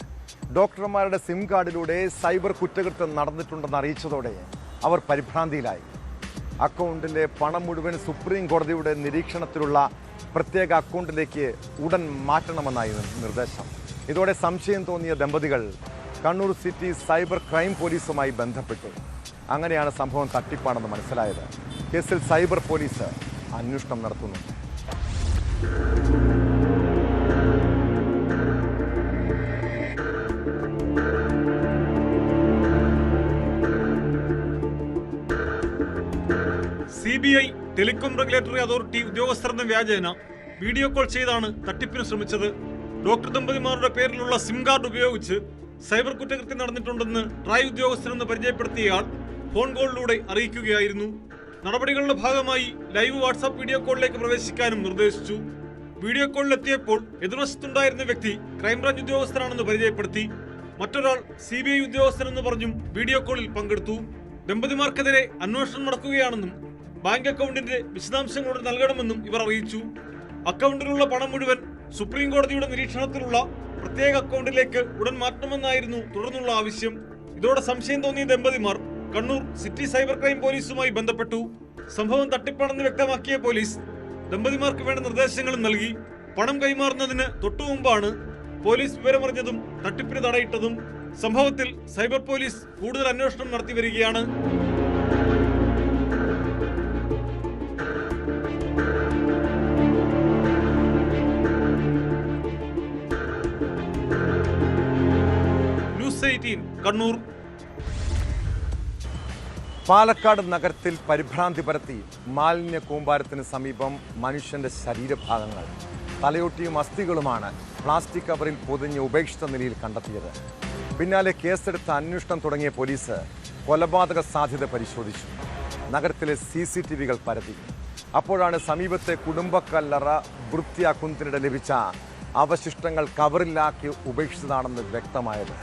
ഡോക്ടർമാരുടെ സിം കാർഡിലൂടെ സൈബർ കുറ്റകൃത്യം നടന്നിട്ടുണ്ടെന്ന് അറിയിച്ചതോടെ അവർ പരിഭ്രാന്തിയിലായി. അക്കൗണ്ടിലെ പണം മുഴുവൻ സുപ്രീം കോടതിയുടെ നിരീക്ഷണത്തിലുള്ള പ്രത്യേക അക്കൗണ്ടിലേക്ക് ഉടൻ മാറ്റണമെന്നായി നിർദ്ദേശം. ഇതോടെ സംശയം തോന്നിയ ദമ്പതികൾ കണ്ണൂർ സിറ്റി സൈബർ ക്രൈം പോലീസുമായി ബന്ധപ്പെട്ടു. അങ്ങനെയാണ് സംഭവം തട്ടിപ്പാണെന്ന് മനസ്സിലായത്. കേസിൽ സൈബർ പോലീസ് അന്വേഷണം നടത്തുന്നുണ്ട്. CBI ടെലികോം റെഗുലേറ്ററി അതോറിറ്റി ഉദ്യോഗസ്ഥരെന്ന വ്യാജേന വീഡിയോ കോൾ ചെയ്താണ് തട്ടിപ്പിന് ശ്രമിച്ചത്. ഡോക്ടർ ദമ്പതിമാരുടെ പേരിലുള്ള സിം കാർഡ് ഉപയോഗിച്ച് സൈബർ കുറ്റകൃത്യം നടന്നിട്ടുണ്ടെന്ന് ട്രായ് ഉദ്യോഗസ്ഥരെന്ന് പരിചയപ്പെടുത്തിയയാൾ ഫോൺ കോളിലൂടെ അറിയിക്കുകയായിരുന്നു. നടപടികളുടെ ഭാഗമായി ലൈവ് വാട്സാപ്പ് വീഡിയോ കോളിലേക്ക് പ്രവേശിക്കാനും നിർദ്ദേശിച്ചു. വീഡിയോ കോളിലെത്തിയപ്പോൾ എതിർവശത്തുണ്ടായിരുന്ന വ്യക്തി ക്രൈംബ്രാഞ്ച് ഉദ്യോഗസ്ഥനാണെന്ന് പരിചയപ്പെടുത്തി. മറ്റൊരാൾ CBI ഉദ്യോഗസ്ഥനെന്ന് പറഞ്ഞും വീഡിയോ കോളിൽ പങ്കെടുത്തു. ദമ്പതിമാർക്കെതിരെ അന്വേഷണം നടക്കുകയാണെന്നും ബാങ്ക് അക്കൗണ്ടിന്റെ വിശദാംശങ്ങളോട് നൽകണമെന്നും ഇവർ അറിയിച്ചു. അക്കൗണ്ടിലുള്ള പണം മുഴുവൻ സുപ്രീം കോടതിയുടെ നിരീക്ഷണത്തിലുള്ള പ്രത്യേക അക്കൗണ്ടിലേക്ക് ഉടൻ മാറ്റണമെന്നായിരുന്നു തുടർന്നുള്ള ആവശ്യം. ഇതോടെ സംശയം തോന്നിയ ദമ്പതിമാർ കണ്ണൂർ സിറ്റി സൈബർ ക്രൈം പോലീസുമായി ബന്ധപ്പെട്ടു. സംഭവം തട്ടിപ്പാണെന്ന് വ്യക്തമാക്കിയ പോലീസ് ദമ്പതിമാർക്ക് വേണ്ട നിർദ്ദേശങ്ങളും നൽകി. പണം കൈമാറുന്നതിന് തൊട്ടുമുമ്പാണ് പോലീസ് വിവരമറിഞ്ഞതും തട്ടിപ്പിന് തടയിട്ടതും. സംഭവത്തിൽ സൈബർ പോലീസ് കൂടുതൽ അന്വേഷണം നടത്തി വരികയാണ്. ന്യൂസ് 18 കണ്ണൂർ. പാലക്കാട് നഗരത്തിൽ പരിഭ്രാന്തി പരത്തി മാലിന്യ കൂമ്പാരത്തിന് സമീപം മനുഷ്യന്റെ ശരീരഭാഗങ്ങൾ, തലയൊട്ടിയും അസ്ഥികളുമാണ് പ്ലാസ്റ്റിക് കവറിൽ പൊതിഞ്ഞ് ഉപേക്ഷിച്ച നിലയിൽ കണ്ടെത്തിയത്. പിന്നാലെ കേസെടുത്ത് അന്വേഷണം തുടങ്ങിയ പോലീസ് കൊലപാതക സാധ്യത പരിശോധിച്ചു. നഗരത്തിലെ CCTVകൾ പരതി. അപ്പോഴാണ് സമീപത്തെ കുടുംബക്കല്ലറ വൃത്തിയാക്കുന്നതിനിടെ ലഭിച്ച അവശിഷ്ടങ്ങൾ കവറിലാക്കി ഉപേക്ഷിച്ചതാണെന്ന് വ്യക്തമായത്.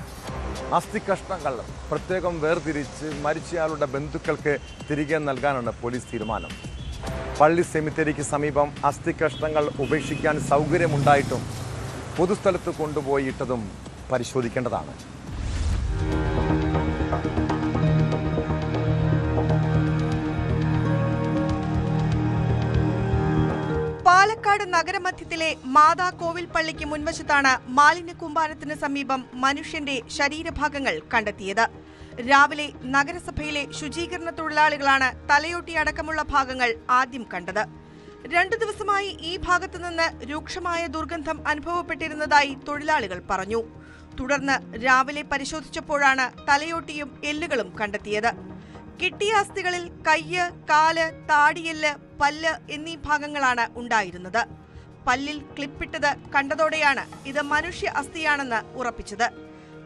അസ്ഥികഷ്ണങ്ങൾ പ്രത്യേകം വേർതിരിച്ച് മരിച്ചയാളുടെ ബന്ധുക്കൾക്ക് തിരികെ നൽകാനാണ് പോലീസ് തീരുമാനം. പള്ളി സെമിത്തേരിക്ക് സമീപം അസ്ഥികഷ്ണങ്ങൾ ഉപേക്ഷിക്കാൻ സൗകര്യമുണ്ടായിട്ടും പൊതുസ്ഥലത്ത് കൊണ്ടുപോയി ഇട്ടതും പരിശോധിക്കേണ്ടതാണ്. പാലക്കാട് നഗരമധ്യത്തിലെ മാതാ കോവിൽ പള്ളിക്ക് മുൻവശത്താണ് മാലിന്യ കൂമ്പാരത്തിന് സമീപം മനുഷ്യന്റെ ശരീരഭാഗങ്ങൾ കണ്ടെത്തിയത്. രാവിലെ നഗരസഭയിലെ ശുചീകരണ തൊഴിലാളികളാണ് തലയോട്ടി അടക്കമുള്ള ഭാഗങ്ങൾ ആദ്യം കണ്ടത്. 2 ദിവസമായി ഈ ഭാഗത്തു നിന്ന് രൂക്ഷമായ ദുർഗന്ധം അനുഭവപ്പെട്ടിരുന്നതായി തൊഴിലാളികൾ പറഞ്ഞു. തുടർന്ന് രാവിലെ പരിശോധിച്ചപ്പോഴാണ് തലയോട്ടിയും എല്ലുകളും കണ്ടെത്തിയത്. കിട്ടിയ അസ്ഥികളിൽ കയ്യ്, കാല്, താടിയെല്ല്, പല്ല് എന്നീ ഭാഗങ്ങളാണ് ഉണ്ടായിരുന്നത്. പല്ലിൽ ക്ലിപ്പിട്ടത് കണ്ടതോടെയാണ് ഇത് മനുഷ്യ അസ്ഥിയാണെന്ന് ഉറപ്പിച്ചത്.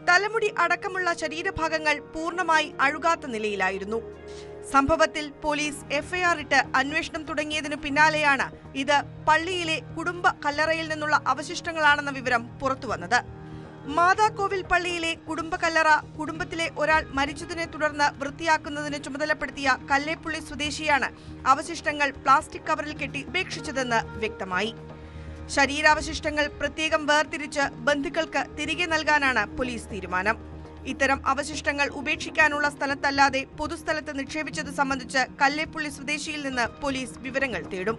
തലമുടി അടക്കമുള്ള ശരീരഭാഗങ്ങൾ പൂർണ്ണമായി അഴുകാത്ത നിലയിലായിരുന്നു. സംഭവത്തിൽ പോലീസ് എഫ്ഐആർ ഇട്ട് അന്വേഷണം തുടങ്ങിയതിനു പിന്നാലെയാണ് ഇത് പള്ളിയിലെ കുടുംബ കല്ലറയിൽ നിന്നുള്ള അവശിഷ്ടങ്ങളാണെന്ന വിവരം പുറത്തുവന്നത്. മാതാകോവിൽ പള്ളിയിലെ കുടുംബ കല്ലറ കുടുംബത്തിലെ ഒരാൾ മരിച്ചതിനെ തുടർന്ന് വൃത്തിയാക്കുന്നതിന് ചുമതലപ്പെടുത്തിയ കല്ലേപ്പുള്ളി സ്വദേശിയാണ് അവശിഷ്ടങ്ങൾ പ്ലാസ്റ്റിക് കവറിൽ കെട്ടി ഉപേക്ഷിച്ചതെന്ന് വ്യക്തമായി. ശരീരാവശിഷ്ടങ്ങൾ പ്രത്യേകം വേർതിരിച്ച് ബന്ധുക്കൾക്ക് തിരികെ നൽകാനാണ് പോലീസ് തീരുമാനം. ഇത്തരം അവശിഷ്ടങ്ങൾ ഉപേക്ഷിക്കാനുള്ള സ്ഥലത്തല്ലാതെ പൊതുസ്ഥലത്ത് നിക്ഷേപിച്ചത് സംബന്ധിച്ച് കല്ലേപ്പുള്ളി സ്വദേശിയിൽ നിന്ന് പോലീസ് വിവരങ്ങൾ തേടും.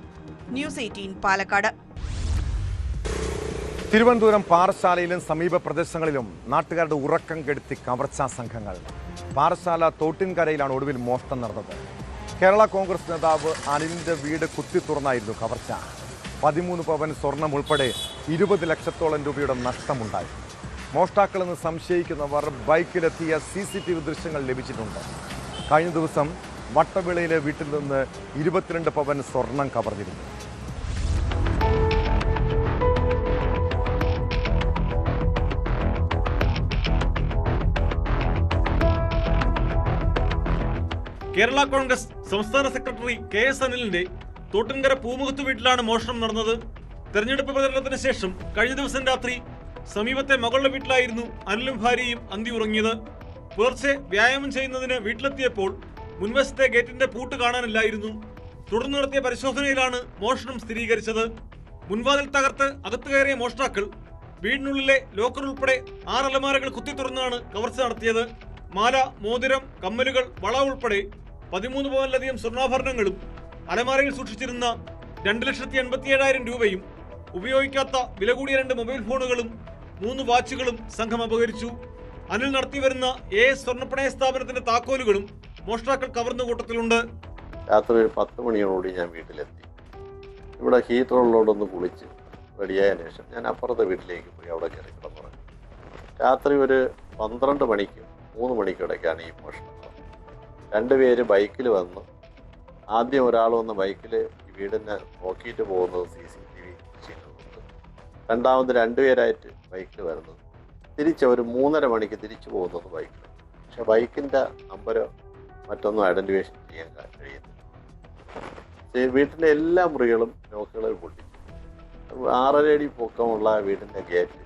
ന്യൂസ് 18 പാലക്കാട്. തിരുവനന്തപുരം പാറശാലയിലും സമീപ പ്രദേശങ്ങളിലും നാട്ടുകാരുടെ ഉറക്കം കെടുത്തി കവർച്ചാ സംഘങ്ങൾ. പാറശാല തോട്ടിൻകരയിലാണ് ഒടുവിൽ മോഷണം നടന്നത്. കേരള കോൺഗ്രസ് നേതാവ് അനിലിന്റെ വീട് കുത്തി തുറന്നായിരുന്നു കവർച്ച. 13 പവൻ സ്വർണം ഉൾപ്പെടെ 20 ലക്ഷത്തോളം രൂപയുടെ നഷ്ടമുണ്ടായി. മോഷ്ടാക്കളെന്ന് സംശയിക്കുന്നവർ ബൈക്കിലെത്തിയ CCTV ദൃശ്യങ്ങൾ ലഭിച്ചിട്ടുണ്ട്. കഴിഞ്ഞ ദിവസം വട്ടവിളയിലെ വീട്ടിൽ നിന്ന് 22 പവൻ സ്വർണം കവർന്നിരുന്നു. കേരള കോൺഗ്രസ് സംസ്ഥാന സെക്രട്ടറി KS അനിലിന്റെ തോട്ടിൻകര പൂമുഖത്ത് വീട്ടിലാണ് മോഷണം നടന്നത്. തെരഞ്ഞെടുപ്പ് പ്രചരണത്തിന് ശേഷം കഴിഞ്ഞ ദിവസം രാത്രി സമീപത്തെ മകളുടെ വീട്ടിലായിരുന്നു അനിലും ഭാര്യയും അന്തി ഉറങ്ങിയത്. പുലർച്ചെ വ്യായാമം ചെയ്യുന്നതിന് വീട്ടിലെത്തിയപ്പോൾ മുൻവശത്തെ ഗേറ്റിന്റെ പൂട്ട് കാണാനില്ലായിരുന്നു. തുടർന്ന് നടത്തിയ പരിശോധനയിലാണ് മോഷണം സ്ഥിരീകരിച്ചത്. മുൻവാതിൽ തകർത്ത് അകത്തു കയറിയ മോഷ്ടാക്കൾ വീടിനുള്ളിലെ ലോക്കർ ഉൾപ്പെടെ 6 അലമാരകൾ കുത്തി തുറന്നാണ് കവർച്ച നടത്തിയത്. മാല, മോതിരം, കമ്മലുകൾ, വള ഉൾപ്പെടെ 13 പവനിലധികം സ്വർണ്ണാഭരണങ്ങളും അലമാരയിൽ സൂക്ഷിച്ചിരുന്ന 2,87,000 രൂപയും ഉപയോഗിക്കാത്ത വില കൂടിയ 2 മൊബൈൽ ഫോണുകളും 3 വാച്ചുകളും സംഘം അപഹരിച്ചു. അനിൽ നടത്തിവരുന്ന സ്വർണ്ണപ്പണയ സ്ഥാപനത്തിന്റെ താക്കോലുകളും മോഷ്ടാക്കൾ കവർന്ന കൂട്ടത്തിലുണ്ട്. രാത്രി ഒരു 10 മണിയോടുകൂടി ഞാൻ വീട്ടിലെത്തി. ഇവിടെ ഹീറ്ററുള്ളോടൊന്ന് കുളിച്ച് റെഡിയായ ശേഷം ഞാൻ അപ്പുറത്തെ വീട്ടിലേക്ക് പോയി അവിടെ കയറി കിടന്നുറങ്ങി. രാത്രി ഒരു 12 മണിക്കും 3 മണിക്കിടയ്ക്കാണ് ഈ മോഷണം. 2 പേര് ബൈക്കിൽ വന്ന്, ആദ്യം ഒരാൾ വന്ന് ബൈക്കിൽ ഈ വീടിനെ നോക്കിയിട്ട് പോകുന്നത് CCTV ചെയ്യുന്നുണ്ട്. രണ്ടാമത് 2 പേരായിട്ട് ബൈക്കിൽ വരുന്നത്, തിരിച്ചവർ 3:30 മണിക്ക് തിരിച്ചു പോകുന്നത് ബൈക്കിൽ. പക്ഷെ ബൈക്കിൻ്റെ നമ്പരോ മറ്റൊന്നും ഐഡൻറ്റിഫിക്കേഷൻ ചെയ്യാൻ കഴിയുന്നില്ല. വീട്ടിൻ്റെ എല്ലാ മുറികളും ലോക്കുകളിൽ പൊട്ടിച്ചു. 6.5 അടി പൊക്കമുള്ള വീടിൻ്റെ ഗേറ്റ്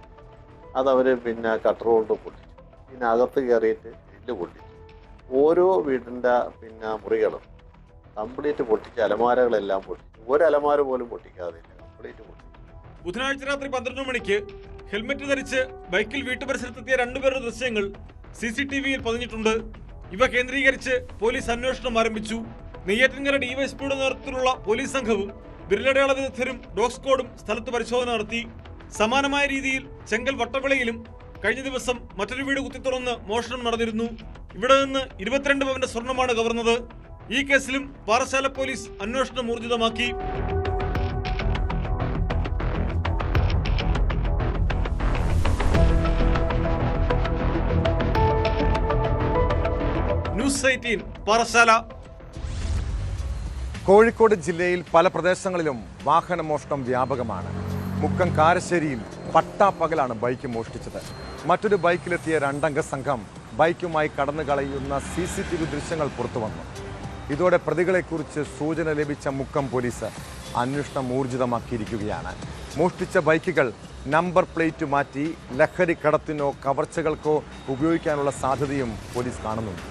അതവർ പിന്നെ കട്ടർ കൊണ്ട് പൊട്ടിച്ചു. പിന്നെ അകത്ത് കയറിയിട്ട് ഗ്രില്ല് പൊട്ടിച്ചു. ഓരോ വീടിൻ്റെ പിന്നെ മുറികളും കംപ്ലീറ്റ് പൊട്ടിച്ച് അലമാരകളെല്ലാം പൊട്ടിച്ചു. ഒരു അലമാര പോലും പൊട്ടിക്കാതെ കംപ്ലീറ്റ് പൊട്ടിച്ചു. ബുധനാഴ്ച രാത്രി 12 മണിക്ക് ഹെൽമെറ്റ് ധരിച്ച് ബൈക്കിൽ വീട്ടുപരിസരത്തെത്തിയ 2 പേരുടെ ദൃശ്യങ്ങൾ CCTVയിൽ പതിഞ്ഞിട്ടുണ്ട്. ഇവ കേന്ദ്രീകരിച്ച് പോലീസ് അന്വേഷണം ആരംഭിച്ചു. നെയ്യാറ്റിൻകര DYSPയുടെ നേതൃത്വത്തിലുള്ള പോലീസ് സംഘവും വിരലടയാള വിദഗ്ധരും ഡോഗ് സ്ക്വാഡും സ്ഥലത്ത് പരിശോധന നടത്തി. സമാനമായ രീതിയിൽ ചെങ്കൽ വട്ടവിളയിലും കഴിഞ്ഞ ദിവസം മറ്റൊരു വീട് കുത്തിത്തുറന്ന് മോഷണം നടന്നിരുന്നു. ഇവിടെ നിന്ന് 22 പവന്റെ സ്വർണമാണ് കവർന്നത്. ഈ കേസിലും പാറശാല പോലീസ് അന്വേഷണം ഊർജിതമാക്കി. ന്യൂസ് 18 പാറശാല. കോഴിക്കോട് ജില്ലയിൽ പല പ്രദേശങ്ങളിലും വാഹനമോഷണം വ്യാപകമാണ്. മുക്കം കാരശ്ശേരിയിൽ പട്ടാപ്പകലാണ് ബൈക്ക് മോഷ്ടിച്ചത്. മറ്റൊരു ബൈക്കിലെത്തിയ 2 അംഗ സംഘം ബൈക്കുമായി കടന്നു കളയുന്ന CCTV ദൃശ്യങ്ങൾ പുറത്തു വന്നു. ഇതോടെ പ്രതികളെക്കുറിച്ച് സൂചന ലഭിച്ച മുക്കം പോലീസ് അന്വേഷണം ഊർജിതമാക്കിയിരിക്കുകയാണ്. മോഷ്ടിച്ച ബൈക്കുകൾ നമ്പർ പ്ലേറ്റ് മാറ്റി ലഹരി കടത്തിനോ കവർച്ചകൾക്കോ ഉപയോഗിക്കാനുള്ള സാധ്യതയും പോലീസ് കാണുന്നുണ്ട്.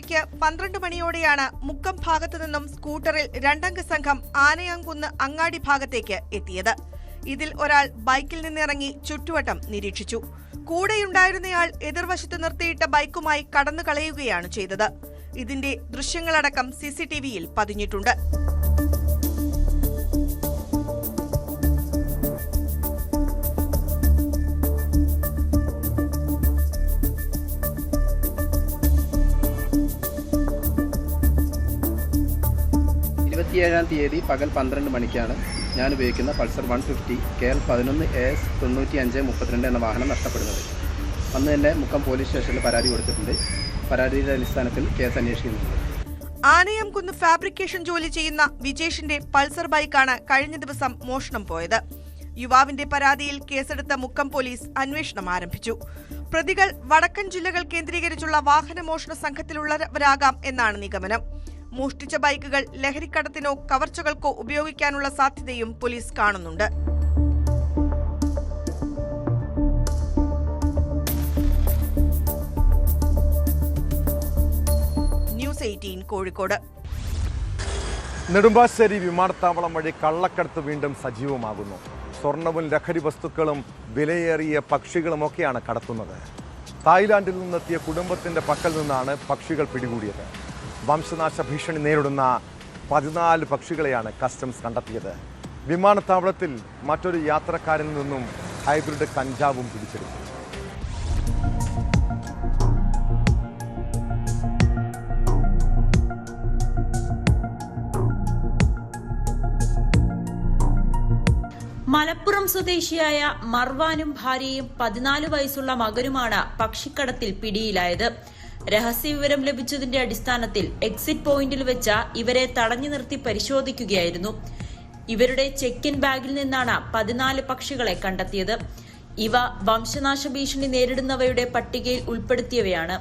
ഉച്ചയ്ക്ക് 12 മണിയോടെയാണ് മുക്കം ഭാഗത്തു നിന്നും സ്കൂട്ടറിൽ 2 അംഗ സംഘം ആനയാംകുന്ന് അങ്ങാടി ഭാഗത്തേക്ക് എത്തിയത്. ഇതിൽ ഒരാൾ ബൈക്കിൽ നിന്നിറങ്ങി ചുറ്റുവട്ടം നിരീക്ഷിച്ചു. കൂടെയുണ്ടായിരുന്നയാൾ എതിർവശത്ത് നിർത്തിയിട്ട ബൈക്കുമായി കടന്നു കളയുകയാണ് ചെയ്തത്. ഇതിന്റെ ദൃശ്യങ്ങളടക്കം CCTVയിൽ പതിഞ്ഞിട്ടുണ്ട്. തീയതി പകൽ 12 മണിക്കാണ് ഞാൻ ഉപയോഗിക്കുന്ന പൾസർ 150 KL 11 AS 9532 എന്ന വാഹനം നഷ്ടപ്പെടുന്നത്. അന്ന് തന്നെ മുക്കം പോലീസ് സ്റ്റേഷനിൽ പരാതി കൊടുത്തിട്ടുണ്ട്. പരാതിയുടെ അടിസ്ഥാനത്തിൽ കേസ് അന്വേഷിക്കുന്നുണ്ട്. ആനയാംകുന്ന് ഫാബ്രിക്കേഷൻ ജോലി ചെയ്യുന്ന വിജേഷിന്റെ പൾസർ ബൈക്കാണ് കഴിഞ്ഞ ദിവസം മോഷണം പോയത്. യുവാവിന്റെ പരാതിയിൽ കേസെടുത്ത മുക്കം പോലീസ് അന്വേഷണം ആരംഭിച്ചു. പ്രതികൾ വടക്കൻ ജില്ലകൾ കേന്ദ്രീകരിച്ചുള്ള വാഹനമോഷണ സംഘത്തിലുള്ളവരാകാം എന്നാണ് നിഗമനം. മോഷ്ടിച്ച ബൈക്കുകൾ ലഹരിക്കടത്തിനോ കവർച്ചകൾക്കോ ഉപയോഗിക്കാനുള്ള സാധ്യതയും പോലീസ് കാണുന്നുണ്ട്. ന്യൂസ് 18 കോഴിക്കോട്. നെടുമ്പാശ്ശേരി വിമാനത്താവളം വഴി കള്ളക്കടത്ത് വീണ്ടും സജീവമാകുന്നു. സ്വർണവും ലഹരി വസ്തുക്കളും വിലയേറിയ പക്ഷികളുമൊക്കെയാണ് കടത്തുന്നത്. തായ്ലാന്റിൽ നിന്നെത്തിയ കുടുംബത്തിന്റെ പക്കൽ നിന്നാണ് പക്ഷികൾ പിടികൂടിയത്. വംശനാശ ഭീഷണി നേരിടുന്ന 14 പക്ഷികളെയാണ് കസ്റ്റംസ് കണ്ടെത്തിയത്. വിമാനത്താവളത്തിൽ മറ്റൊരു യാത്രക്കാരിൽ നിന്നും ഹൈബ്രിഡ് കഞ്ചാവും പിടിച്ചെടുത്തു. മലപ്പുറം സ്വദേശിയായ മർവാനും ഭാര്യയും 14 വയസ്സുള്ള മകനുമാണ് പക്ഷിക്കടത്തിൽ പിടിയിലായത്. രഹസ്യവിവരം ലഭിച്ചതിന്റെ അടിസ്ഥാനത്തിൽ എക്സിറ്റ് പോയിന്റിൽ വെച്ച ഇവരെ തടഞ്ഞു നിർത്തി പരിശോധിക്കുകയായിരുന്നു. ഇവരുടെ ചെക്ക് ഇൻ ബാഗിൽ നിന്നാണ് 14 പക്ഷികളെ കണ്ടെത്തിയത്. ഇവ വംശനാശ ഭീഷണി നേരിടുന്നവയുടെ പട്ടികയിൽ ഉൾപ്പെടുത്തിയവയാണ്.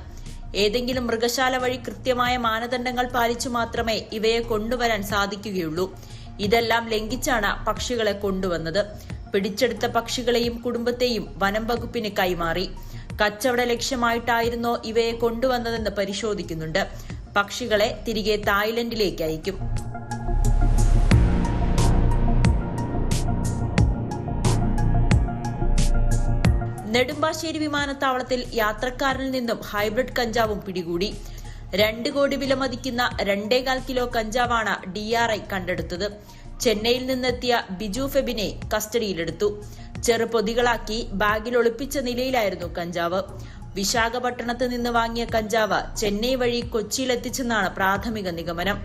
ഏതെങ്കിലും മൃഗശാല വഴി കൃത്യമായ മാനദണ്ഡങ്ങൾ പാലിച്ചു മാത്രമേ ഇവയെ കൊണ്ടുവരാൻ സാധിക്കുകയുള്ളൂ. ഇതെല്ലാം ലംഘിച്ചാണ് പക്ഷികളെ കൊണ്ടുവന്നത്. പിടിച്ചെടുത്ത പക്ഷികളെയും കുടുംബത്തെയും വനം വകുപ്പിന് കൈമാറി. കച്ചവട ലക്ഷ്യമായിട്ടായിരുന്നോ ഇവയെ കൊണ്ടുവന്നതെന്ന് പരിശോധിക്കുന്നുണ്ട്. പക്ഷികളെ തിരികെ തായ്ലൻഡിലേക്ക് അയക്കും. നെടുമ്പാശ്ശേരി വിമാനത്താവളത്തിൽ യാത്രക്കാരനിൽ നിന്നും ഹൈബ്രിഡ് കഞ്ചാവും പിടികൂടി. 2 കോടി വില മതിക്കുന്ന 2.25 കിലോ കഞ്ചാവാണ് DRI കണ്ടെടുത്തത്. ചെന്നൈയിൽ നിന്നെത്തിയ ബിജു ഫെബിനെ കസ്റ്റഡിയിലെടുത്തു. ചെറുപൊതികളാക്കി ബാഗിൽ ഒളിപ്പിച്ച നിലയിലായിരുന്നു കഞ്ചാവ്. വിശാഖപട്ടണത്ത് നിന്ന് വാങ്ങിയ കഞ്ചാവ് ചെന്നൈ വഴി കൊച്ചിയിലെത്തിച്ചെന്നാണ് പ്രാഥമിക നിഗമനം.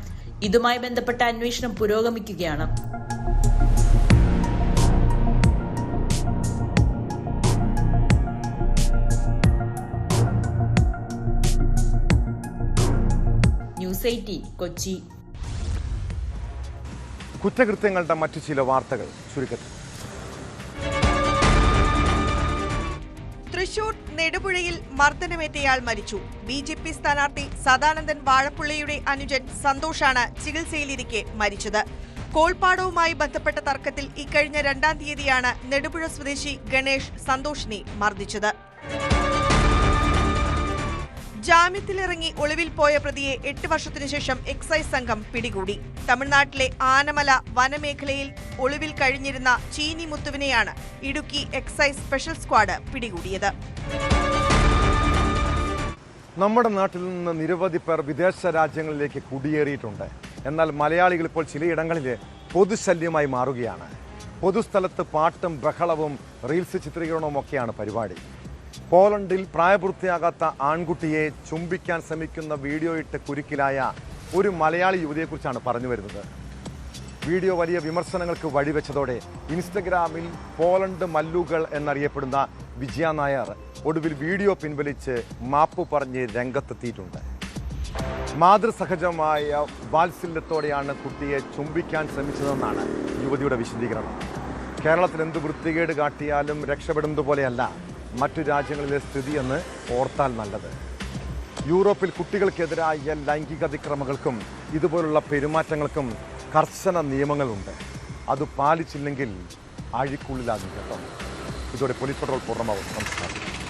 ഇതുമായി ബന്ധപ്പെട്ട അന്വേഷണം പുരോഗമിക്കുകയാണ്. ന്യൂസ് 18 കൊച്ചി. കുറ്റകൃത്യങ്ങളുടെ മറ്റു ചില വാർത്തകൾ ചുരുക്കത്തിൽ. തൃശൂർ നെടുപുഴയിൽ മർദ്ദനമേറ്റയാൾ മരിച്ചു. BJP സ്ഥാനാർത്ഥി സദാനന്ദൻ വാഴപ്പുള്ളിയുടെ അനുജൻ സന്തോഷാണ് ചികിത്സയിലിരിക്കെ മരിച്ചത്. കോൾപ്പാടവുമായി ബന്ധപ്പെട്ട തർക്കത്തിൽ ഇക്കഴിഞ്ഞ 2-ാം തീയതിയാണ് നെടുപുഴ സ്വദേശി ഗണേഷ് സന്തോഷിനെ മർദ്ദിച്ചത്. ജാമ്യത്തിലിറങ്ങി ഒളിവിൽ പോയ പ്രതിയെ 8 വർഷത്തിനു ശേഷം എക്സൈസ് സംഘം പിടികൂടി. തമിഴ്നാട്ടിലെ ആനമല വനമേഖലയിൽ ഒളിവിൽ കഴിഞ്ഞിരുന്ന ചീനി മുത്തുവിനെയാണ് ഇടുക്കി എക്സൈസ് സ്പെഷ്യൽ സ്ക്വാഡ് പിടികൂടിയത്. നമ്മുടെ നാട്ടിൽ നിന്ന് നിരവധി പേർ വിദേശ രാജ്യങ്ങളിലേക്ക് കുടിയേറിയിട്ടുണ്ട്. എന്നാൽ മലയാളികൾ ഇപ്പോൾ ചിലയിടങ്ങളിൽ പൊതുശല്യമായി മാറുകയാണ്. പൊതുസ്ഥലത്ത് പാട്ടും ബഹളവും റീൽസ് ചിത്രീകരണവും ഒക്കെയാണ് പരിപാടി. പോളണ്ടിൽ പ്രായപൂർത്തിയാകാത്ത ആൺകുട്ടിയെ ചുംബിക്കാൻ ശ്രമിക്കുന്ന വീഡിയോ ഇട്ട് കുരുക്കിലായ ഒരു മലയാളി യുവതിയെക്കുറിച്ചാണ് പറഞ്ഞു വരുന്നത്. വീഡിയോ വലിയ വിമർശനങ്ങൾക്ക് വഴിവെച്ചതോടെ ഇൻസ്റ്റഗ്രാമിൽ പോളണ്ട് മല്ലുകൾ എന്നറിയപ്പെടുന്ന വിജയ നായർ ഒടുവിൽ വീഡിയോ പിൻവലിച്ച് മാപ്പ് പറഞ്ഞ് രംഗത്തെത്തിയിട്ടുണ്ട്. മാതൃസഹജമായ വാത്സല്യത്തോടെയാണ് കുട്ടിയെ ചുംബിക്കാൻ ശ്രമിച്ചതെന്നാണ് യുവതിയുടെ വിശദീകരണം. കേരളത്തിൽ എന്ത് വൃത്തികേട് കാട്ടിയാലും രക്ഷപ്പെടുന്നത് പോലെയല്ല മറ്റു രാജ്യങ്ങളിലെ സ്ഥിതിയെന്ന് ഓർത്താൽ നല്ലത്. യൂറോപ്പിൽ കുട്ടികൾക്കെതിരായ ലൈംഗിക അതിക്രമങ്ങൾക്കും ഇതുപോലുള്ള പെരുമാറ്റങ്ങൾക്കും കർശന നിയമങ്ങളുണ്ട്. അത് പാലിച്ചില്ലെങ്കിൽ അഴിക്കുള്ളിലാകും കേട്ടോ. ഇതോടെ പോലീസ് പട്രോൾ പൂർണ്ണമാവും. നമസ്കാരം.